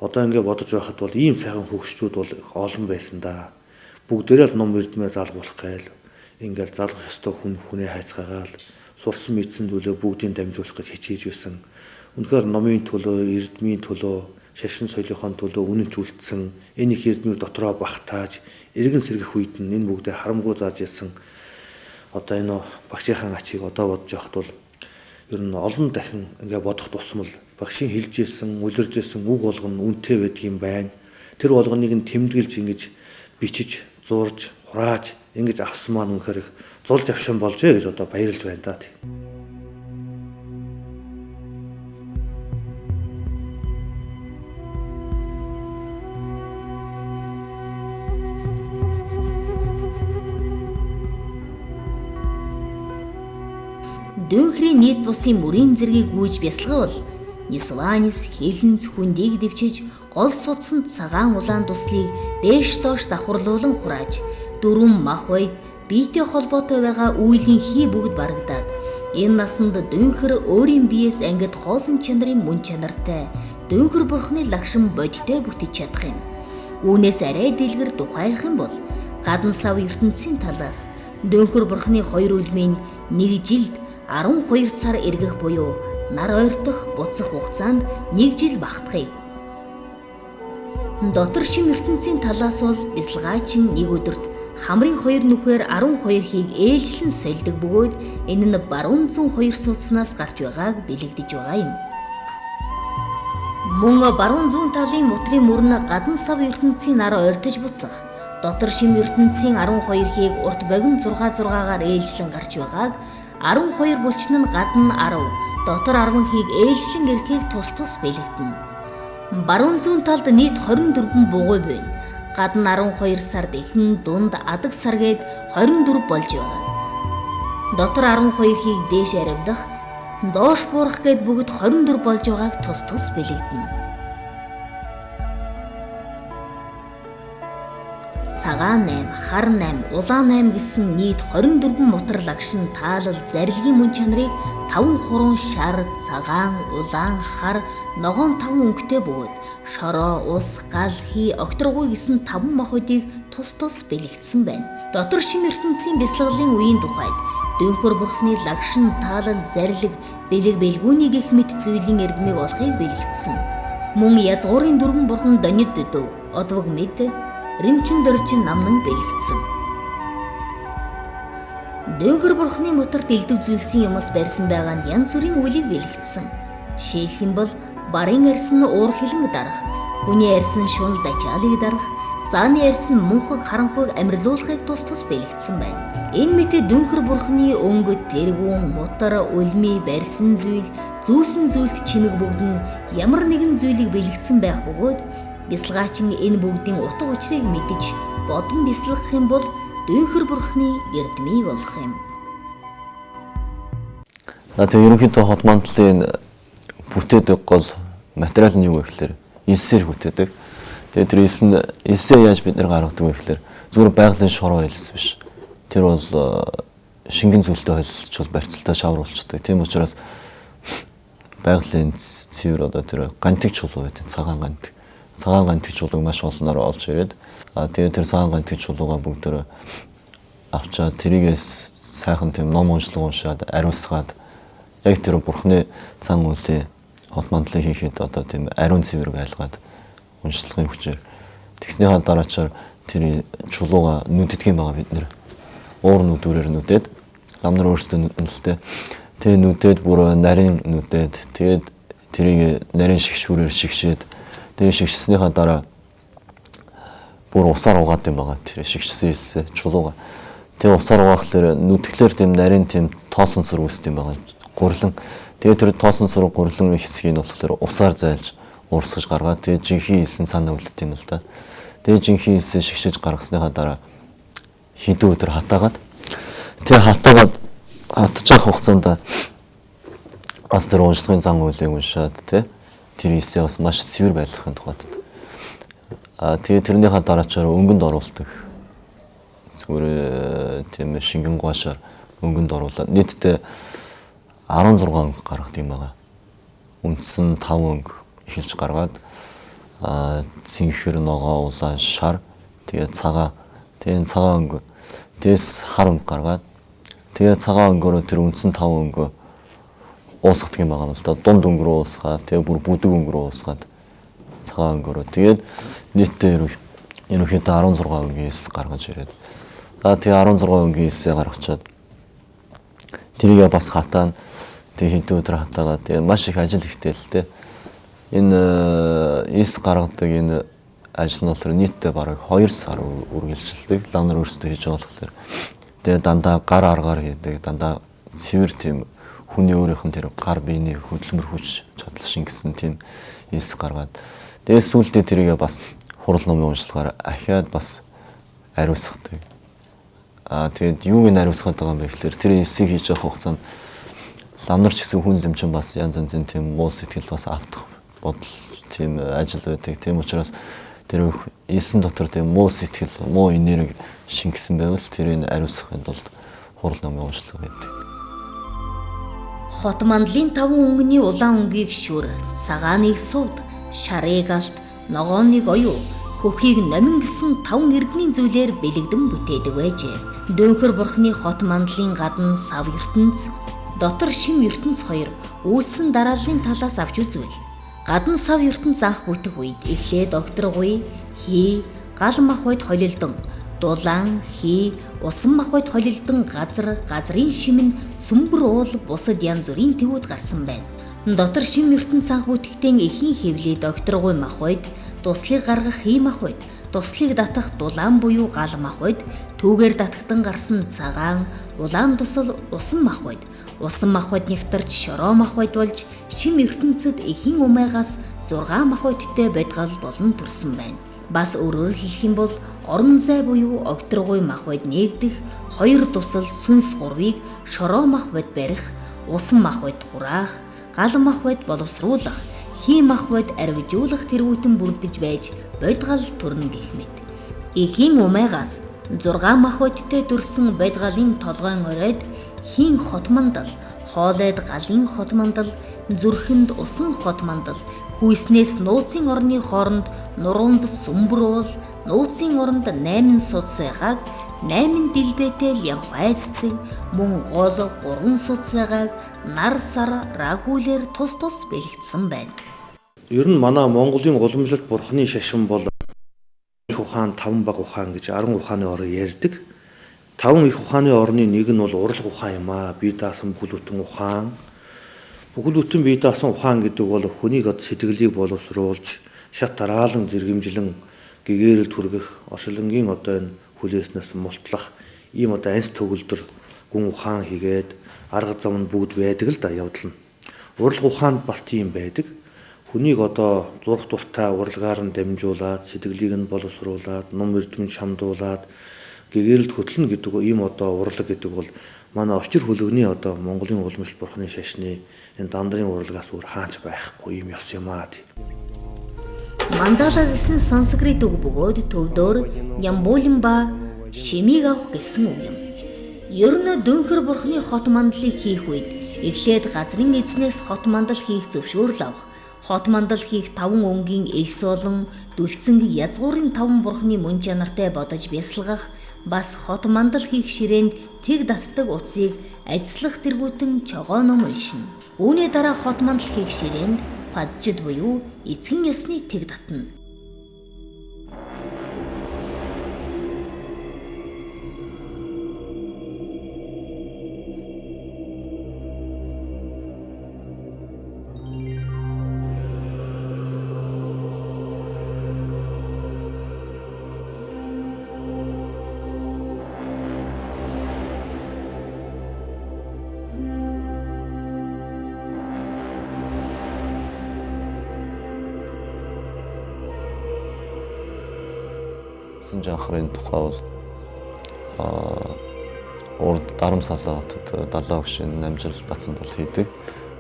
Одоо ингээ бодож байхад бол ийм сайхан хөгшчүүд бол олон байсан да. Бүгдээрээ л ном эрдмээ залгуулах гээл ингээл залгах ёстой хүнээ хайцгаагаал сурсан мэдсэн зүйлээ бүгдийг дамжуулах гэж хичээж байсан. Үнэхээр номын төлөө, эрдмийн төлөө, шашин соёлынхон төлөө үнэнч үлдсэн энэ их эрдмийг дотроо багтааж эргэн сэргэх үед нь энэ бүгдээ харамгүй зааж ирсэн. Одоо энэ багшийн ачийг одоо бодож явахад бол ер нь олон дахин ингээ бодох тусмал багшийн хэлж ирсэн, үлэрж ирсэн үг болгоно үнэтэй байдаг юм байна. Тэр болгоныг нь тэмдэглэж ингэж бичиж, зурж, хурааж ингэж авсан маань үнэхээр их зулж авшин болжээ гэж одоо баярлж байна даа. Дүнхрийн нийт бусын мөрийн зэргийг гүйж бясалгавал Нисванис хилэнц хүндийг дэвчиж гол судсанд цагаан улаан туслыг дээш доош давхарлуулан хурааж дөрвөн мах бай биетэй холбоотой байгаа үйлийн хий бүгд барагдаад энэ насанд Дүнхэр өөрийн биеэс ангид хоосон чанарын мөн чанартай Дүнхэр бурхны лагшин бодиттой бүтэж чадах юм. Үүнээс арай дэлгэр тухайлах юм бол гадна сав ертөнцийн талаас Дүнхэр бурхны хоёр үлмийн нэг жилд 12 сар эргэх буюу нар ойртох буцах хугацаанд 1 жил багтахыг Дотор шим ертөнцийн талаас бол бясалгаачин нэг өдөрт хамрын 2 нүхээр 12 хийг ээлжлэн сольдог бөгөөд энэ нь баруун зүүн 2 суудснаас гарч байгааг бэлэгдэж байгаа юм. Мөн баруун зүүн талын мутрын мөрн гадна сав ертөнцийн ар ойртож буцах. Дотор шим ертөнцийн 12 хийг урт богино 6-6-гаар ээлжлэн гарч байгааг 12 булчин нь гадна 10, дотор 10 хийг ээлжлэн ирэхийг тус бэлэгдэнэ. Баруун зүүн талд нийт 24 бугуй байна. Гадна 12 сар дэхэн дунд адаг сар гээд 24 болж байгаа. Дотор 12 хийг дээш аривдах, доош буурах гээд бүгд 24 болж байгааг тус бэлэгдэнэ. Цагаан 8, хар 8, улаан 8 гэсэн нийт 24 мутар лагшин таалал зарилгын мөн чанарыг 5 хурун шар, цагаан, улаан, хар, ногоон 5 өнгөтэй бөгөөд шороо, ус, гал, хий, огторгуй гэсэн 5 махуудыг тус бэлэгдсэн байна. Дотор шим ертөнцийн бясалгалын үеийн тухайд Дөнхөр бурхны лагшин, таалал, зарилэг, бэлэг бэлгүүний гэх мэт зүйлийн эрдмийг олохыг бэлэгдсэн. Мөн язгуурын дөрвөн бурхан Донид дөдөв, одвог мэд, римчин дөрчин намнан бэлэгдсэн. Дөнхөр бурхны мутарт элдв зүйлсийн юмс барьсан байгаа нь янз бүрийн үлийг бэлэгдсэн. Жишээлх юм бол барын арьсан уур хилэнг дарах, хүний арьсан шунал дачаалыг дарах, зааны арьсан мөнхөг харанхуйг амьрлуулахыг тус бэлэгдсэн байна. Энэ мэт Дөнхөр бурхны өнгө, тэргүүн, мутар, үлми, барьсан зүйл, зүүсэн зүйлд чимэг бүгд нь ямар нэгэн зүйлийг бэлэгдсэн байх бөгөөд бясалгаачин энэ бүгдийн утга учирыг мэдэж бодон бясалгах юм бол Дөнхөр бурхны эрдмийг олох юм. Тэгээ ерөнхийдөө хот мандлын бүтээдэг гол материал нь юу вэ гэхээр элсээр бүтээдэг. Тэгээ тэр элсээ яаж бид нэр гаргадаг вэ гэхээр зүгээр байгалийн шороо элс биш. Тэр бол шингэн зүйлтэй холилдож барьцалтай шавруулцдаг. Тийм учраас байгалийн цэвэр одоо тэр гантик чулуу байдаг. Цагаан гантик. Цагаан гантик чулууг маш олноор олж ирээд тэгээ тэр цагаан гантик чулууга бүгдөө авчаад тэрийгээс сайхан тийм ном уншаад ариусгаад яг тэр бурхны цан үлээ хот мандлыг хийхэд одоо тийм ариун цэвэр байлгаад уншлагын хүчээр тэгснийхаа дараачаар тэр чулууга нүддэг юм байгаа бид нэр уур нүдүүрээр нүдээд нам нар өөрсдөө нүдэлтэй тэгээ нүдээд бүр нарийн нүдээд тэгээд тэрийг нарийн шигшүүрээр шигшээд тэгээ шигшснийхаа дараа бүр усаар угаад юм байгаа тэр шигшсэн чулууга тэгээ усаар угаахлаар нүдгэлээр тийм нарийн тийм тоосон сүр үүсдэг юм байгаа гурлан тэгээ тэр тоосон сүр гурлан хэсгийг нь болохоор усаар зайлж уурсгаж гаргаад тэгээ жинхэнэ хэлсэн цаана үлддэг юм л да. Тэгээ жинхэнэ хэлсэн шигшиж гаргасныхаа дараа хэдэн өдөр хатаагаад тэгээ хатчих хугацаанд бас тэр уншлагын зан үйлийг уншаад тэр хэлсээ бас маш цэвэр байлгахын тухайд. Тэгээ тэрнийхээ дараачаар өнгөнд оруулдаг. Зүгээр тийм шингэн гуашаар өнгөнд оруулаад нийтдээ 16 өнгө гаргадаг юм байна. Үндсэн 5 өнгө эхэлж гаргаад цэнхэр ногоо улаан шар тэгээ цагаан өнгө дээс хар өнгө гаргаад тэгээ цагаан өнгөөрөө тэр үндсэн 5 өнгө уусгадаг юм байна л да. Дунд өнгө рүү уусгаад тэгээ бүр бүдэг өнгө рүү уусгаад цагаан өнгөөрөө тэгээд нийтдээ ерөнхийдөө 16 өнгөөс гаргаж ирээд тэгээ 16 өнгөөсөө гаргачаад тэрийгээ бас хатаана тэгээ хэдэн өдөр хатаагаад тэгээ маш их ажил ихтэй л дээ. Энэ эс гаргадаг энэ ажил нь болохоор нийтдээ бараг 2 сар үргэлжилдэг. Лам нар өөрсдөө хийж байгаа болохоор тэгээ дандаа гар аргаар хийдэг. Дандаа цэвэр тийм хүний өөрийнх нь тэр гар биений хөдөлмөр хүч чадал шингэсэн тийм эс гаргаад тэгээ сүүлдээ тэрийгээ бас хурал номын уншлагаар ахиад бас ариусгадаг. Тэгээд юуг нь ариусгаад байгаа юм бэ гэхээр тэр эсийг хийж явах хугацаанд лам нар ч гэсэн хүн лэмчин бас янз янзын тийм муу сэтгэл бас автах бодол тийм ажил байдаг. Тийм учраас тэр эсэн дотор тийм муу сэтгэл, муу энерги шингэсэн байвал тэрийг ариусгахын тулд хурал номын уншлага байдаг. Хот мандлын 5 өнгөний улаан өнгийг шүр, цагааныг сувд, шарыг алт, ногооныг оюу, хөхийг номин гэсэн 5 эрдмийн зүйлээр бэлэгдэн бүтээдэг байжээ. Дөнхөр бурхны хот мандлын гадна сав ертөнц, дотор шим ертөнц 2 үүссэн дарааллын талаас авч үзвэл Гадна сав ертөнц анх бүтэх үед эхлээд огторгуй, хий, гал махбод холилдон, дулаан, хий, усан махбод холилдон газрын шимэн сүмбэр уул бусад янз бүрийн төвүүд гарсан байна. Дотор шим ертөнц анх бүтэхдээ эхийн хэвлээд огторгуй махбод, туслыг гаргах хий махбод, туслыг татах дулаан буюу гал махбод, түүгээр татагдан гарсан цагаан, улаан тусал усан махбод, усан махбод нягтарч шороо махбод болж шим ертөнцөд эхийн умайгаас 6 махбодтой байдгал болон төрсөн байна. Бас өөрөөр хэлэх юм бол орон зай буюу огторгуй махбод нээгдэх, 2 тусал сүнс 3-ыг шороо махбод барих, усан махбод хураах, гал махбод боловсруулах, хий махбод арвижуулах тэргүүтэн бүрдэж байж байдгал төрнө гэх мэт. Эхийн умайгаас 6 махбодтой төрсөн байдгалын толгойн оройд хийн хот мандал, хоолойд галын хот мандал, зүрхэнд усан хот мандал, хүйснээс нууцын орны хооронд нуруунд сүмбэр уул, нууцын оронд 8 судас байгааг 8 дэлбэтэй лямхай цэцэг, мөн гол 3 судас байгааг нар сар рагуулэр тус бэлэгдсэн байна. Ер нь манай Монголын уламжлалт бурхны шашин бол их ухаан 5 бага ухаан гэж 10 ухааны ороо ярьдаг. 5 их ухааны орны нэг нь бол урлаг ухаан юм аа. Бие даасан бүхэл бүтэн ухаан. Бүхэл бүтэн бие даасан ухаан гэдэг бол хүнийг сэтгэлийг боловсруулж, шат тараалан зэргэмжлэн гэгээрэл түргэх, оршилонгийн энэ хүлээснээс мултлах ийм анс төгөлдөр гүн ухаан хийгээд арга зам нь бүгд байдаг л да явдал нь. Урлаг ухаанд бас тийм байдаг. Хүнийг зурх дуртай урлагаар нь дамжуулаад, сэтгэлийг нь боловсруулад, ном эрдэмж шамдуулаад гэгээрэлд хөтлөн гэдэг ийм урлаг гэдэг бол манай очир хөлөгний Монголын уламжлалт бурхны шашны энэ дандрын урлагаас өөр хаач байхгүй ийм ёс юм аа. Мандала гэсэн санскрит үг бөгөөд төвдөр нямбуулин ба шимийг авах гэсэн үг юм. Ер нь дүнхэр бурхны хот мандлыг хийх үед эхлээд газрын эзнээс хот мандал хийх зөвшөөрөл авах. Хот мандал хийх 5 өнгийн элс болон дүлцэнг язгуурын 5 бурхны мөн чанартай бодож бясалгах, бас хот мандал хийх ширээнд тэг татдаг утсыг ажиллах тэргүүтэн чогоо ном уншина. Үүний дараа хот мандал хийх ширээнд паджид буюу эцгэн ёсны тэг татна. Жанхрын тухай бол урд дарам салаа хотод далаа хөшин намжрал татсанд бол хийдэг.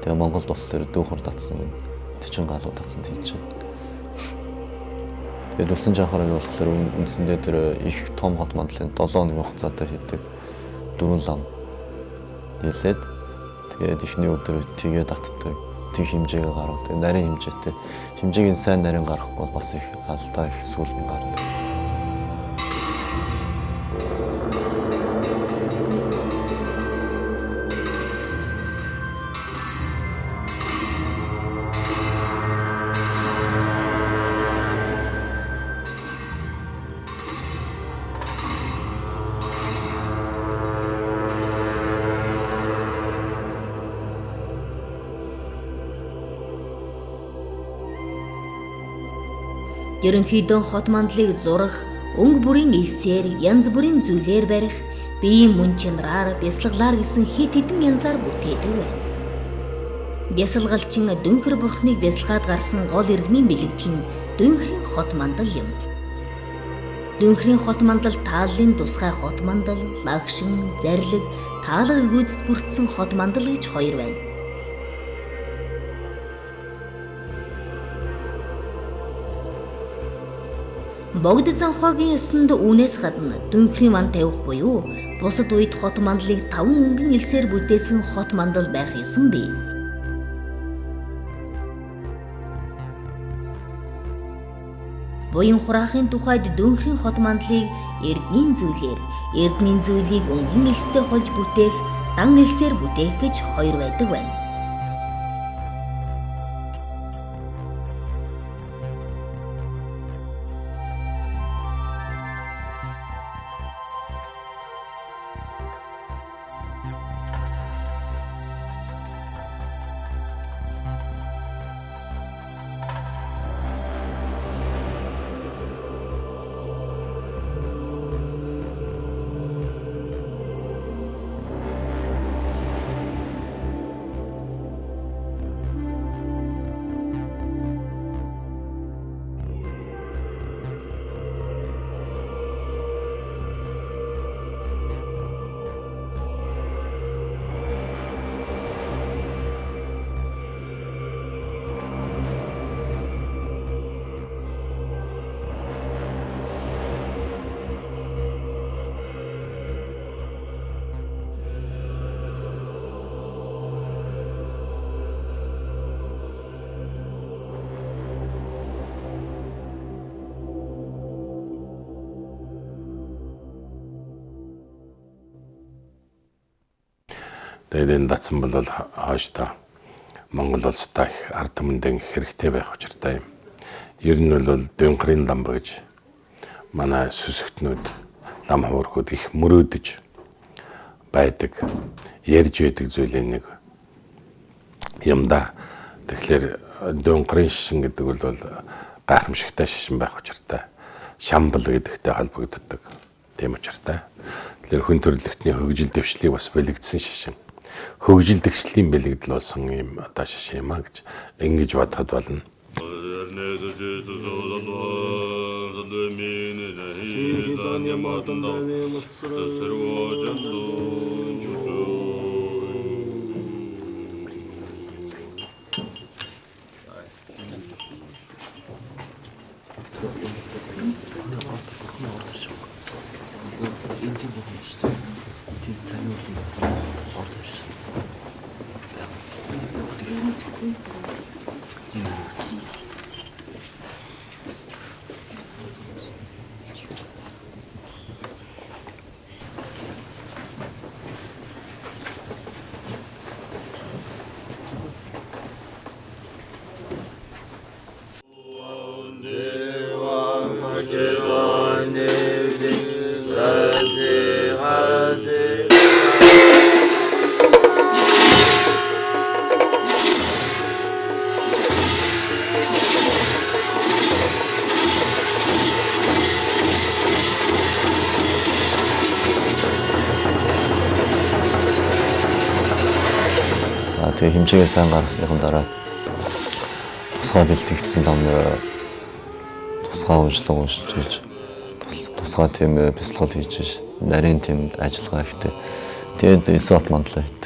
Тэгээ Монголд болохоор дүүхөр татсан, төчин галуу татсанд хийж байна. Тэгээд үлсэн жанхрын болохоор үндсэндээ тэр их том хот мандлын 7 хоногийн хугацаатай хийдэг. 4 лам хийлээд тэгээд эхний өдөр тгээ татдаг. Тэг хэмжээгээ гаргадаг. Нарийн хэмжээтэй. Хэмжээг нь сайн нарийн гаргахгүй бас их алдаа их сүүл нь гарна. Ерөнхийдөө хот мандлыг зурах, өнгө бүрийн элсээр янз бүрийн зүйлээр барих, биеийн мөн чанараар бясалгалаар гэсэн хэд хэдэн янзаар бүтээдэг байна. Бясалгалчин дүнхэр бурхныг бясалгаад гарсан гол эрдмийн бэлэгдэл нь дүнхрийн хот мандал юм. Дүнхрийн хот мандал тааллын тусгай хот мандал, лагшин, зарлиг, таалга гүйцэд бүрдсэн хот мандал гэж хоёр байна. Богд занхаагийн ёсонд үүнээс гадна дүнхрийн ман тавих буюу бусад үед хот мандлыг 5 өнгөн элсээр бүтээсэн хот мандал байх ёсон бий. Буян хураахын тухайд дүнхрийн хот мандлыг эрдэнийн зүйлийг өнгөн элстэй холж бүтээх, дан элсээр бүтээх гэж хоёр байдаг байна. Тэгээд энэ датсан бол хаашдаа Монгол улстай их ард түмэндээ хэрэгтэй байх учиртай юм. Ер нь бол Дөнгөрийн лам гэж манай сүсгтнүүд лам хуурхууд их мөрөөдөж байдаг, ярьж байдаг зүйлийн нэг юм да. Тэгэхээр Дөнгөрийн шишин гэдэг бол гайхамшигтай шишин байх учиртай. Шамбал гэдэгтэй холбогддог. Тийм учиртай. Тэгэхээр хүн төрөлхтний хөгжил дэвшлийг бас бэлэгдсэн шишин. Хөгжил дэвшлийн бэлэгдэл болсон юм одоо шишин юм а гэж ингэж бодоход болно. Тэгээ хэмжээгээ сайн гаргасныхан дараа тусгай бэлтгэгдсэн номноо тусгай уншлага уншиж тусгай тийм бяцлал хийж нарийн тийм ажиллагаа ихтэй. Тэгээд эсрэг мандлаа хийдэг.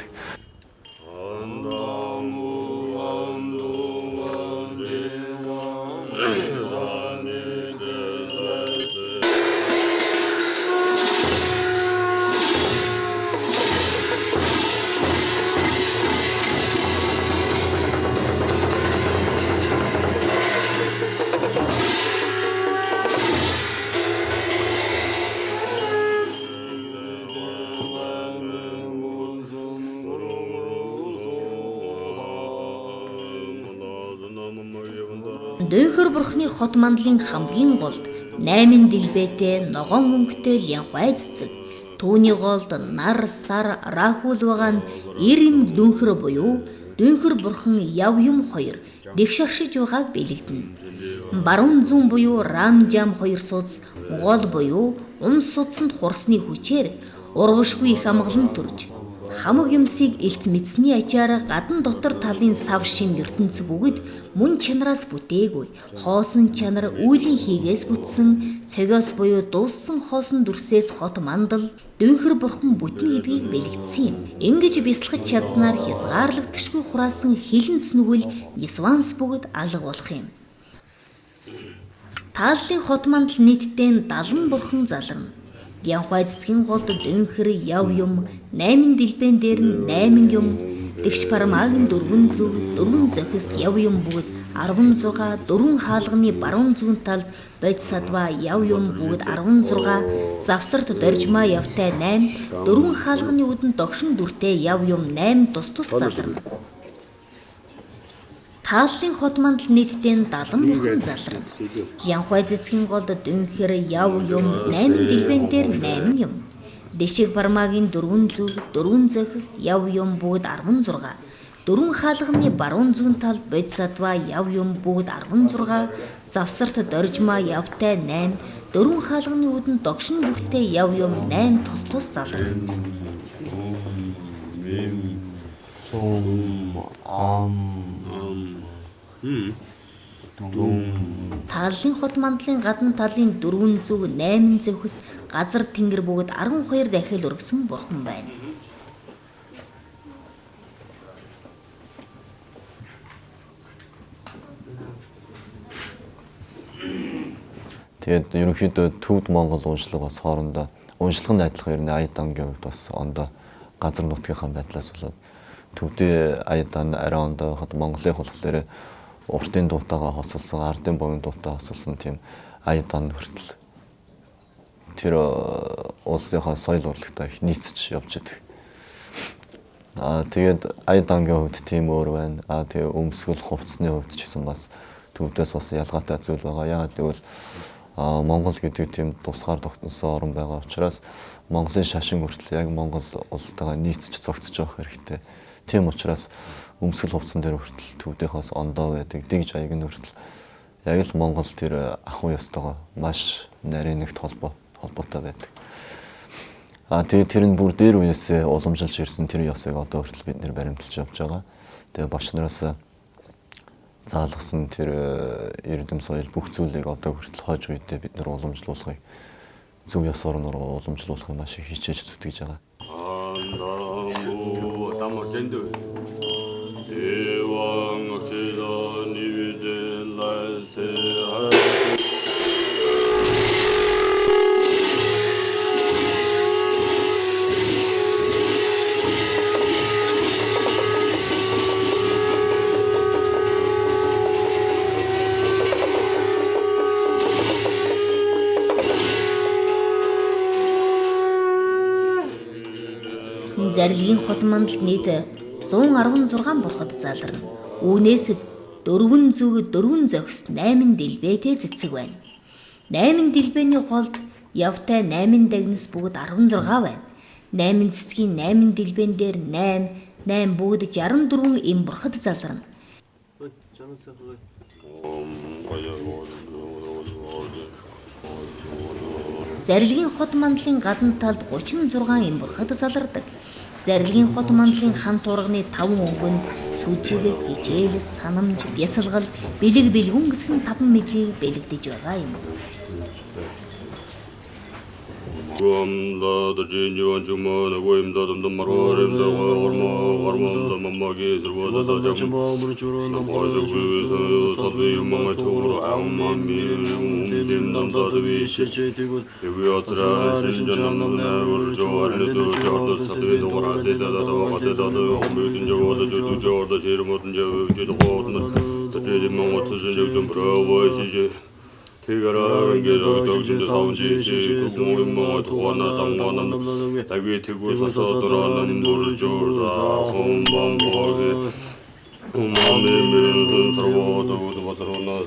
Дөнхөр бурхны хот мандлын хамгийн голд 8 дэлбэтэй ногоон өнгөтэй лянхай цэцэг. Түүний голд нар сар рахул байгаа нь Ирим дөнхөр буюу Дөнхөр бурхан яв юм 2 дэгшаршиж байгааг бэлэгдэнэ. Баруун зүүн буюу Ранжам 2 судас гол буюу судсанд хурсны хүчээр ургашгүй их амгалан төрж хамаг юмсыг илт мэдсэний ачаар гадна дотор талын сав шин ертөнц бүгд мөн чанараас бүтээгүй хоосон чанар үүлийн хийгээс бүтсэн цогоос буюу дууссан хоосон дүрсээс хот мандал Дөнхөр бурхан бүтэн гэдгийг бэлэгдсэн юм. Ингэж бясалгаж чадсанаар хязгаарлагдшгүй хураасан хилэн цэнгүүл Нисванс бүгд алга болох юм. Тааллын хот мандал нийтдээ 70 бурхан заларна. Янхай цэцгийн голд Дөнхөр яв юм 8 дэлбэн дээр нь 8 юм дэгш пармагийн 4 зүг 4 зохист яв юм бүгд 16 4 хаалганы баруун зүүн талд бод садва яв юм бүгд 16 завсарт доржма явтай 8 4 хаалганы үдэн догшин дүртэй яв юм 8 тус заларна. Тааллын хот мандал нийтдээ 70 бурхан заларна. Янхай цэцгийн голд Дөнхөр яв юм 8 дэлбэн дээр 8 юм. Дэшиг бармагийн 4 зүг 4 зохист яв юм бүгд 16. 4 хаалганы баруун зүүн талд бод садва яв юм бүгд 16. Завсарт доржма явтай 8. 4 хаалганы үдэн догшин бүртээ яв юм 8 тус заларна. Тааллын хот мандлын гадна талын 4 зүг 8 зохис газар тэнгэр бүгд 12 дахил өргөсөн бурхан байна. Тэгээд ерөнхийдөө Төвд Монгол уншлага бас хоорондоо уншлагын найдлага ер нь Аядангийн хувьд бас ондоо газар нутгийнхаа байдлаас болоод Төвдийн Аядан арай ондоо хот Монголын болохоор уртын дуутайгаа хоцолсон, ардын богино дуутайгаа хоцолсон тийм Аядан хүртэл тэр улсынхаа соёл урлагтай нийцэж явж байдаг. Тэгээд аян дангийн хувьд тийм өөр байна. Тэгээ өмсгөл хувцсны хувьд ч гэсэн бас төвдөөс бас ялгаатай зүйл байгаа. Яагаад гэвэл Монгол гэдэг тийм тусгаар тогтносон орн байгаа учраас Монголын шашин хүртэл яг Монгол улстайгаа нийцж зогцож явах хэрэгтэй. Тийм учраас өмсгөл хувцсан дээр хүртэл төвдөөс ондоо байдаг. Дэгж аяг нь хүртэл яг л Монгол тэр ахуй ёстойгоо маш нарийн нэгт холбоотой байдаг. Тэгээд тэр нь бүр дээр үеэсээ уламжилж ирсэн тэр ёсыг одоо хүртэл бид нэр баримталж явж байгаа. Тэгээ багш нараас заалгасан тэр эрдэм соёл бүх зүйлийг одоо хүртэл хойж үедээ бид нэр уламжлуулахыг зөв ёс орноор уламжлуулахыг маш их хичээж зүтгэж байгаа. Зарилгийн хот мандалд нийт 116 бурхад заларна. Үүнээс 404 зохист 8 дэлбэтэй цэцэг байна. 8 дэлбэний голд явтай 8 дагнас бүгд 16 байна. 8 цэцгийн 8 дэлбэн дээр 8 бүгд 64 эм бурхад заларна. Зарилгийн хот мандлын гадна талд 36 эм бурхад залардаг. Зарилгийн хот мандлын хан турганы 5 өнгө нь сүжиг, хичээл, санамж, бясалгал, бэлэг бэлгүн гэсэн 5 мэдлийг бэлэгдэж байгаа юм. Тэгаран гэдэг савжи шишсэн мод хона тамгонан таги тэгус содорон дуржур хомбам боге умамэн сарвото ботрона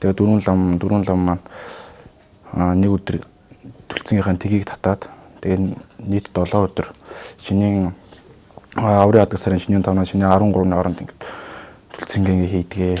Тэгээ дөрвөн лам маань нэг өдөр төлцөнгийнхаа тгийг татаад тэгээ нийт 7 өдөр шинийн аврын адаг сарын шинийн 5-наас шинийн 13-ны оронд ингээд төлцөнгөө хийдгээ.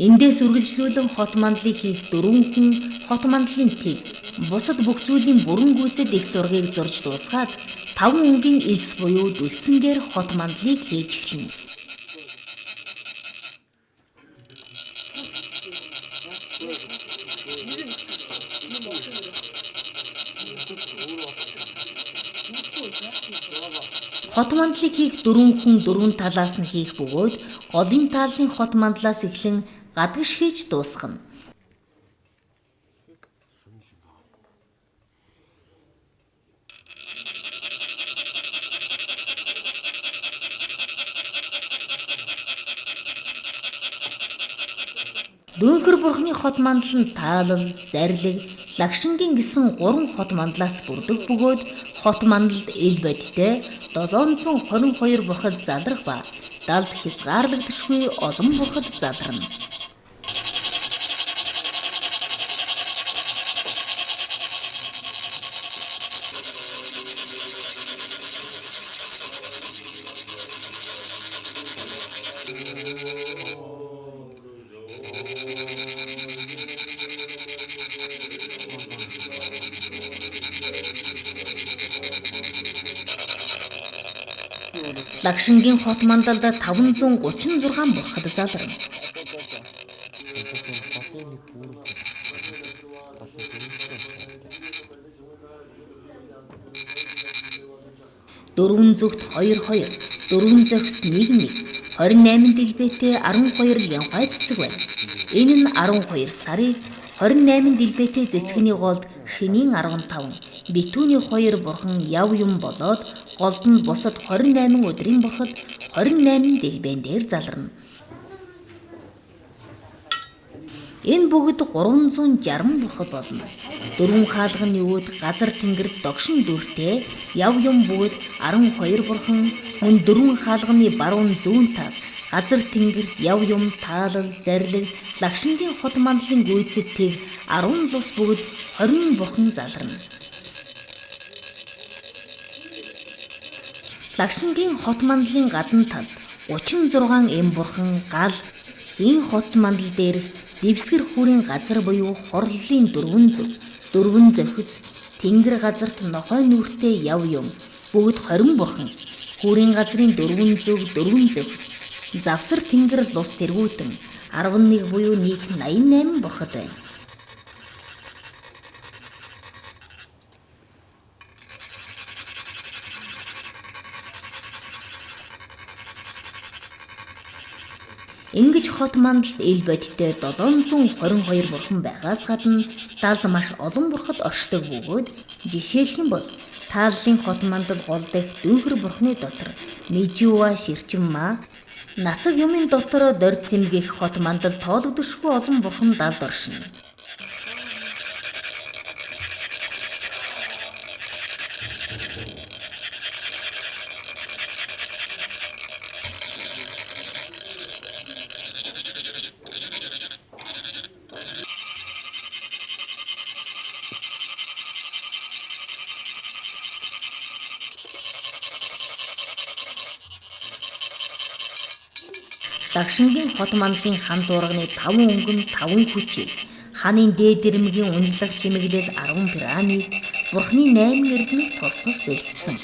Эндээс үргэлжлүүлэн хот мандлыг хийх 4 хүн хот мандлын төв бусад бүх зүйлийн бүрэн гүйцэд их зургийг зурж дуусгаад 5 өнгийн элс буюу дүлцэнгээр хот мандлыг хийж эхэлнэ. Хот мандлыг хийх 4 хүн 4 талаас нь хийх бөгөөд голын тааллын хот мандлаас эхлэн гадагш хийж дуусгана. Дүүнхэр бурхны хот мандал нь таалал, зарлиг, лагшингийн гэсэн 3 хот мандлаас бүрдэг бөгөөд хот мандалд эл бодиттой 722 бурхад залрах ба далд хязгаарлагдшгүй олон бурхад залрана. Лагшингийн хот мандалд 536 бурхад залрана. Дөрвөн зүгт 2-2, дөрвөн зохист 1-1, 28 дэлбэтэй 12 лянхай цэцэг байна. Энэ нь 12 сарын 28 дэлбэтэй цэцэгний голд шинийн 15, битүүний 2 бурхан яв юм болоод голд нь бусад 28 өдрийн бурхад 28 дэлбэн дээр залрана. Энэ бүгд 360 бурхад болно. Дөрвөн хаалганы үүд газар тэнгэрт догшин дүртэй яв юм бүгд 12 бурхан мөн дөрвөн хаалганы баруун зүүн тал газар тэнгэрт яв юм таалал зарлиг лагшингийн хот мандлын гүйцэд тэг 10 лус бүгд 20 бурхан залрана. Лагшингийн хот мандлын гадна талд 36 эм бурхан гал энэ хот мандал дээр дэвсгэр хүрийн газар буюу хорлолын 4 зөв, 4 зохиц, тэнгэр газарт нохой нүртэй яв юм бүгд 20 бурхан хүрийн газрын 4 зөв, 4 зохиц, завсар тэнгэр лус тэргүүтэн 11 буюу нийт 88 бурхад байна. Ингэж хот мандалд эл бодиттой 722 бурхан байгаас гадна талд маш олон бурхад оршдог бөгөөд жишээлхэн бол тааллын хот мандал гол дэх дүүхэр бурхны дотор Мэжива ширчимма нацаг юмын дотор дорд сэмгэх хот мандал тоологдошгүй олон бурхан далд оршино. Лагшингийн хот мандлын хан дуурганы 5 өнгөн 5 хүчийг ханын дээд дэрмгийн унжлаг чимэглэл 10 пирамид Бурхны 8 эрдэмийг тус тус бэлтгэсэн.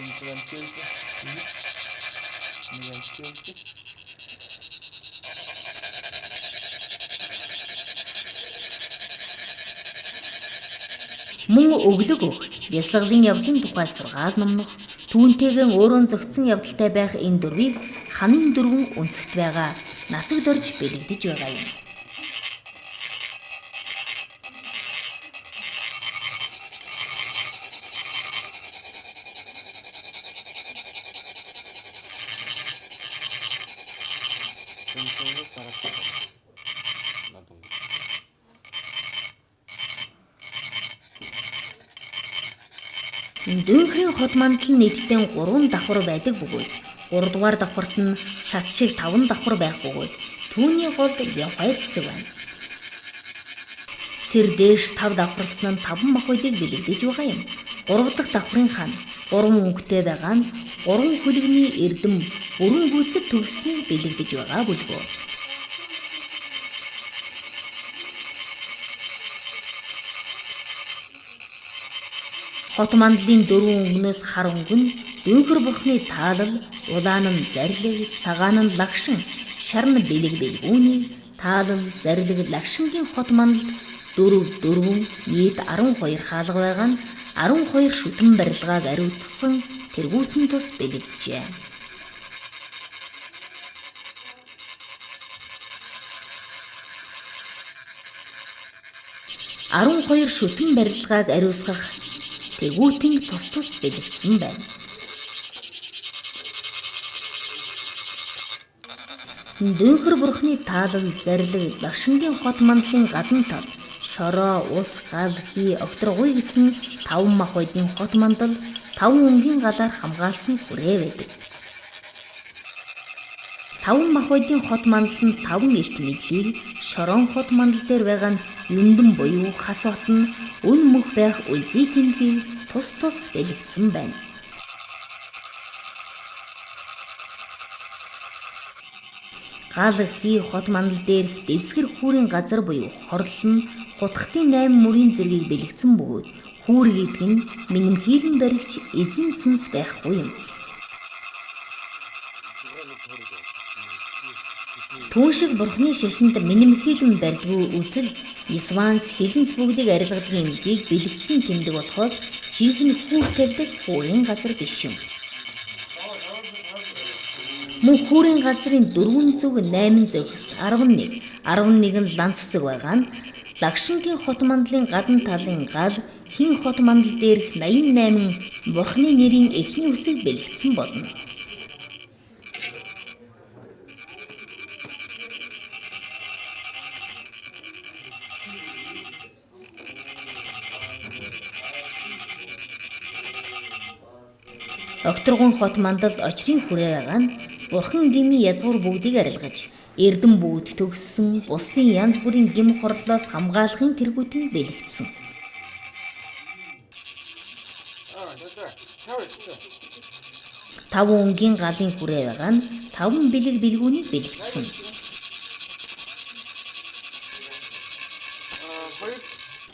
Мөн өглөг өг, бясалгалын явдлын тухай сургаал номнох, түүнтэйгэн өөрөө зөгцсөн явдалтай байх энэ дөрвийг ханын дөрвөн өнцөгт байгаа нацагд орж бэлэгдэж байгаа юм. Дүүнхрийн хот мандал нь нийтдээ 3 давхар байдаг бөгөөд 3 дугаар давхарт нь шат шиг 5 давхар байх бөгөөд түүний голд явхай цэцэг байна. Тэр дээш 5 давхарлсан нь 5 махбодыг бэлэгдэж байгаа юм. 3 дахь давхрын хан 3 өнгөтэй байгаа нь 3 хөлөгний эрдэм бүрэн гүйцэд төгсснийг бэлэгдэж байгаа бүлгөө. Хот мандлын 4 өнгнөөс хар өнгө нь дүүнхэр бурхны таалал, улаан нь зарлиг, цагаан нь лагшин, шар нь бэлэг бэлгүүний таалал, зарлиг, лагшингийн хот мандалд 4 нийт 12 хаалга байгаа нь 12 шүтэн барилгааг ариутгасан тэргүүтэн тус бэлэгджээ. Арван шүтэн барилгааг ариусгах тэргүүтэн тус тус бэлэгдсэн байна. Дүүнхэр бурхны таалал, зарлиг, лагшингийн хот мандлын гадна тал, шороо, ус, гал, хий, окторгуй гэсэн 5 махбодын хот мандал 5 өнгийн галаар хамгаалсан хүрээ байдаг. 5 махбодын хот мандал нь 5 эрт мэдлийг шороон хот мандал дээр байгаа нь юндэн буюу хас хот нь өн мөх байх үлзий тэмдгийг тус тус бэлэгдсэн байна. Гал хий хот мандал дээр дэвсгэр хүүрийн газар буюу хорлол нь хутгтын 8 мөрийн зэргийг бэлэгдсэн бөгөөд хүүр гэдэг нь минимхийлэн баригч эзэн сүнс байхгүй юм. Түүн шиг бурхны шашинд минимхийлэн барилгүй үзэл Исванс хилэнс бүгдийг арилгадаг эмгийг бэлэгдсэн тэмдэг болохоос жинхэнэ хүүр тавьдаг хүүрийн газар биш юм. Мөн хүүрийн газрын 4 зүг 8 зөгсд 11 нь ланц үсэг байгаа нь лагшингийн хот мандлын гадна талын гал хин хот мандал дээрх 88 бурхны нэрийн эхний үсэг бэлэгдсэн болно. Окторгон хот мандалд очрын хүрээ байгаа нь бурхан гими язгуур бүгдийг арилгаж эрдэм бүгд төгссөн буслын янз бүрийн гим хорлолоос хамгаалахын тэргүүтэн бэлэгдсэн. Тав өнгийн галын хүрээ байгаа нь 5 бэлэг бэлгүүнийг бэлэгдсэн.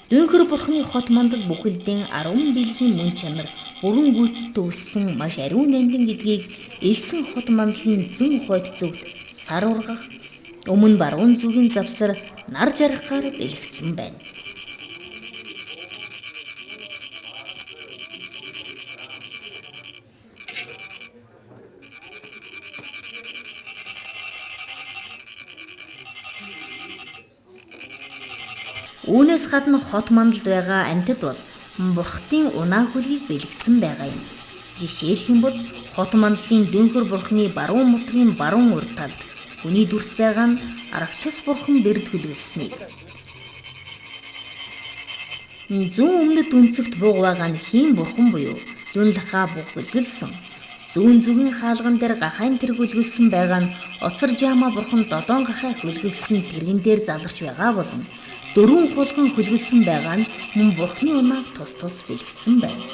Дүүнхэр бурхны хот мандал бүхэлдээ 10 бэлгийн мөн чанар бүрэн гүйцэд төгссөн маш ариун нандин гэдгийг элсэн хот мандлын зүүн хойд зүгт сар ургах, өмнө баруун зүгийн завсар нар жаргахаар бэлэгдсэн байна. Үүнээс гадна хот мандалд байгаа амьтад бол бурхтын унаа хөлгийг бэлэгдсэн байгаа юм. Жишээлх юм бол хот мандлын дүүнхэр бурхны баруун мутгийн баруун урд талд хүний дүрс байгаа нь аргачас бурхан бэрд хөлгөлснийг. Зүүн өмнөд үнцэгт бууг байгаа нь хийн бурхан буюу дүнлахаа буг хөлгөлсөн. Зүүн зүгийн хаалган дээр гахайн тэр хөлгөлсөн байгаа нь оцор жаама бурхан додоон гахай хөлгөлсөн тэргэн дээр заларч байгаа болно. 4 хулган хөлгөлсөн байгаа нь мөн бурхны унааг тус тус бэлэгдсэн байна.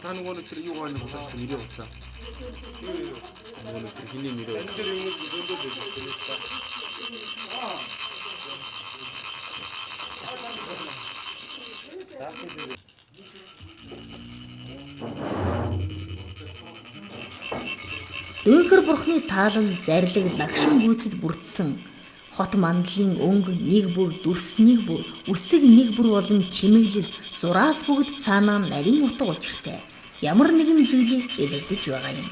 Та нөгөө нэг юу гоо нэг болоод нэрээ уцаа. Дүйхэр бурхны таалал зарлиг лагшин гүйцэд бүрдсэн хот мандлын өнгө нэг бүр дүрс нэг бүр үсэг нэг бүр болон чимэглэл зураас бүгд цаанаа нарийн утга учиртай ямар нэгэн зүйлийг илэрдэж байгаа юм.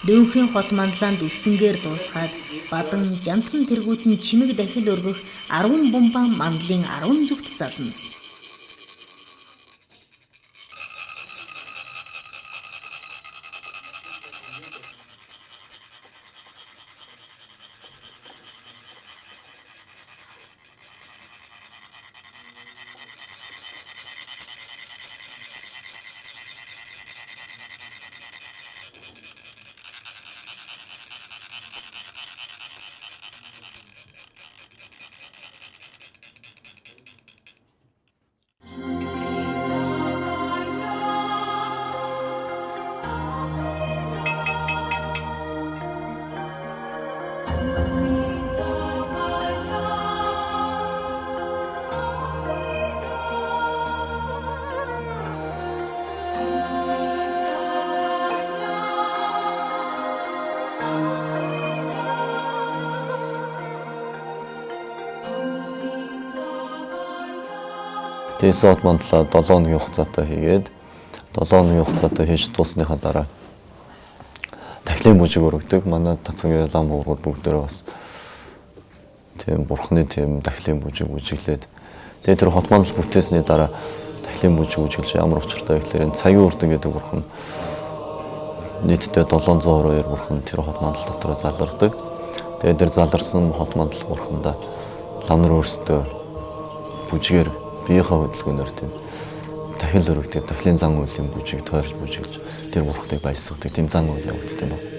Дүүхийн хот мандлаанд үлсэнгээр дуусгаад бадан жамцсан тэргүүд нь чимэг дахил өргөх 10 бумбан мандлын 10 зүгт зална. Тэгсэн хот мандлаа 7 хоногийн хугацаатай хийгээд 7 хоногийн хугацаатай хийж дуусныхаа дараа дахлын бүжиг өргөдөг. Манай тацангийн лам уургууд бүгдээрээ бас тийм бурхны тийм дахлын бүжиг үжиглээд тэгээд тэр хот мандал бүтээсний дараа дахлын бүжиг үжиглэж ямар учиртай вэ гэхээр цагийн үрдэн гэдэг бурхан нийтдээ 722 бурхан тэр хот мандал дотор залардаг. Тэгээд тэр заларсан хот мандал бурхандаа лам нар өөрсдөө бүжгээр биеийнхээ хөдөлгөөнөөр тийм дахил өргөдөг, дахлын зан үйлийн бүжиг тойрч бүжиглж тэр бурхныг баясгадаг тийм зан үйл явагддаг юм байна.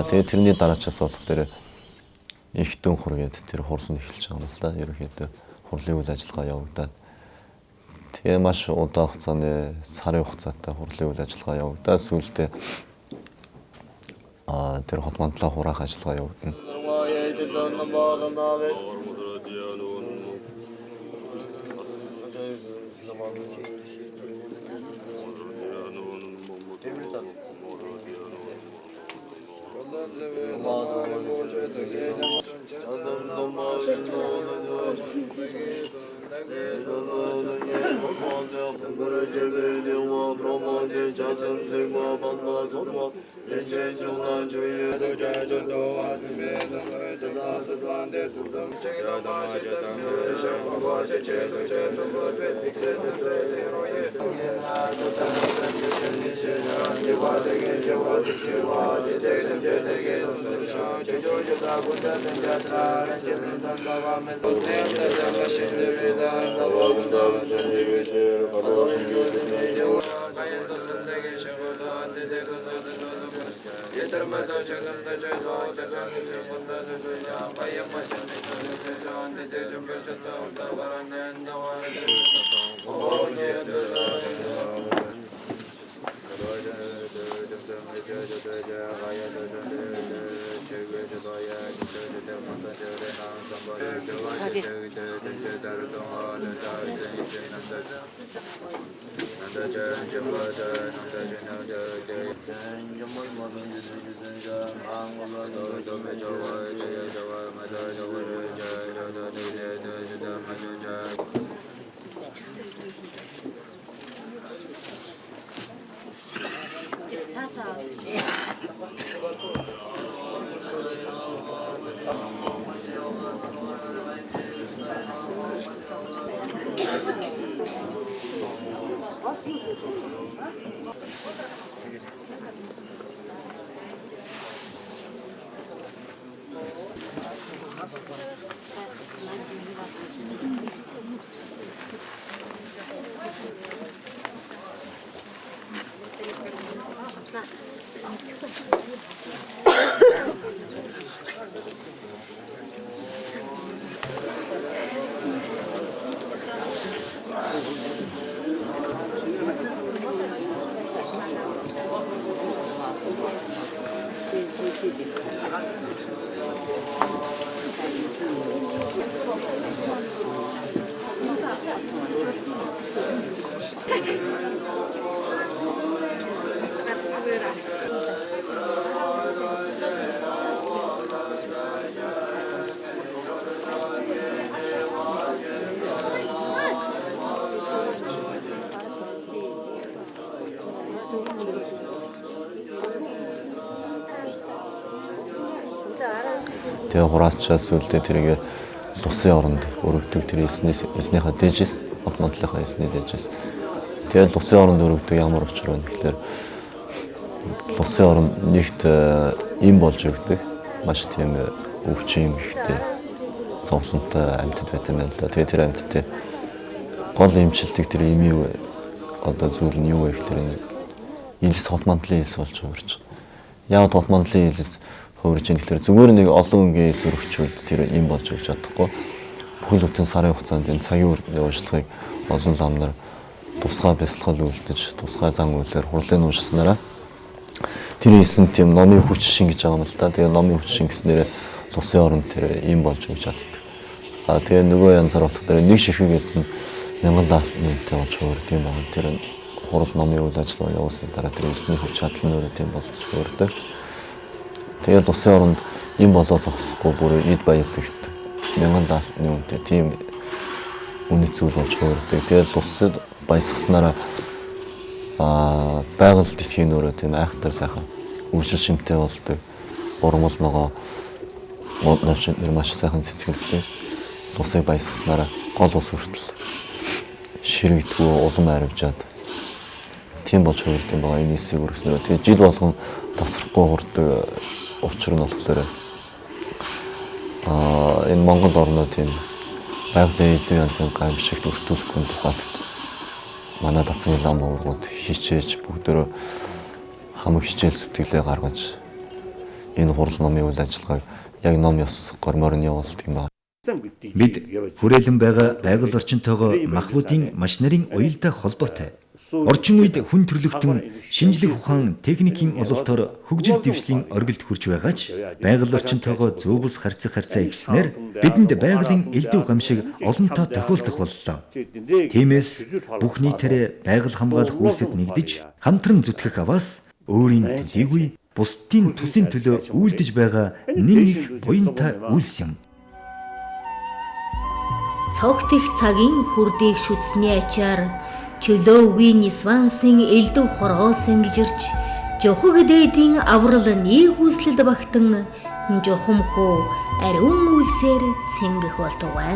Тэгээд тэрний дараачаас болох дээр их дөн хургээд тэр хурланд эхэлж байгаа юм л да. Ерөнхийдөө хурлын үйл ажиллагаа явагдаад тэгээ маш удаан хугацааны сарын хугацаатай хурлын үйл ажиллагаа явагдаад сүүлдээ тэр хот мандлаа хураах ажиллагаа явагдана. Тэгээ хураачаас үлдээ тэрийг тусын оронд өргөдөг тэр эснийхээ дээжээс хот мандлынхаа эсний дээжээс. Тэгээ тусын оронд өргөдөг ямар учир вэ гэхээр тусын орон нэгт им болж өгдөг. Маш тийм өвчин ихтэй зовлонтой амьтад байдаг юм л да. Тэгээ тэр амьтдээ гол эмчилдэг тэр имийн одоо зүйл нь юу вэ гэхээр илс хот мандлын илс болж хувирч. Яг хот мандлын илс хувирж юм гэхээр зүгээр нэг олон үнгээс өргөчвөл тэр им болж өгч чадахгүй. Бүхэл бүтэн сарын хугацаанд энэ цагийн явууллагыг олон ламнаар тусгай бясалгал үйлдэж, тусгай зан үйлээр хурлын уншснараа тэр хийсэн тийм номын хүч шингэж байгаа юм л да. Тэгээ номын хүч шингэснээр тусын оронд тэр им болж өгч чаддаг. Тэгээ нөгөө янзаар болохоор нэг ширхэгээс нь 1000 даалнтай болж хувирд юм байна. Тэр хурал номын үйл ажиллагаа явуулсны дараа тэр эсний хүч чадал нөрөө тийм болж хувирдаг. Тэгээд тусын оронд им болоо зогсохгүй бүр эд баялагт 1000 даалны үнэтэй тийм үнэт зүйл болж хувирдаг. Тэгээд тусад баясгаснараа байгальд итгэхийн өөрөө тийм айхтар сайхан үржил шимтэй болдог. Урмал ногоо мод навчид нэр маш сайхан цэцгэлтэй. Тусыг баясгаснараа гол ус хүртэл ширэгдгүй улам аривжаад тийм болж хувирдаг юм байгаа. Энэ эсийг өргөснөөр тэгээд жил болгон тасрахгүй хурдаг учир нь болохоор энэ Монгол орнууд тийм байгалийн элдв янзын гамшигт өртүүлэхгүй тухайд манай дацны лам уургууд хичээж бүгдөө хамаг хичээл зүтгэлээ гаргаж энэ хурал номын үйл ажиллагааг яг ном ёс гормоор нь явуулдаг юм байна. Бид хүрээлэн байгаа байгаль орчинтойгоо махбодын маш нарийн уялдаа холбоотой. Орчин үед хүн төрлөختөн шинжлэх ухаан техникийн ололтоор хөгжил дэвшлийн оргилд хүрч байгаач байгаль орчинтойгоо зөв бус харьцах харьцаа ихснээр бидэнд байгалийн элдв гамшиг олонтоо тохиолдох боллоо. Тиймээс бүх нийтээрээ байгаль хамгаалах үйлсэд нэгдэж хамтран зүтгэх аваас өөрийн төдийгүй бусдын төсийн төлөө үйлдэж байгаа нэг их буянтай үйлс юм. Цогт их цагийн хүрдийг шүтсний ачаар чөлөө үгийн Нисвансын элдв хороосон гэж ирж жохог дээдийн аврал нэг үйлслэлд багтан жохом хөө ариун үйлсээр цэнгэх болтугай.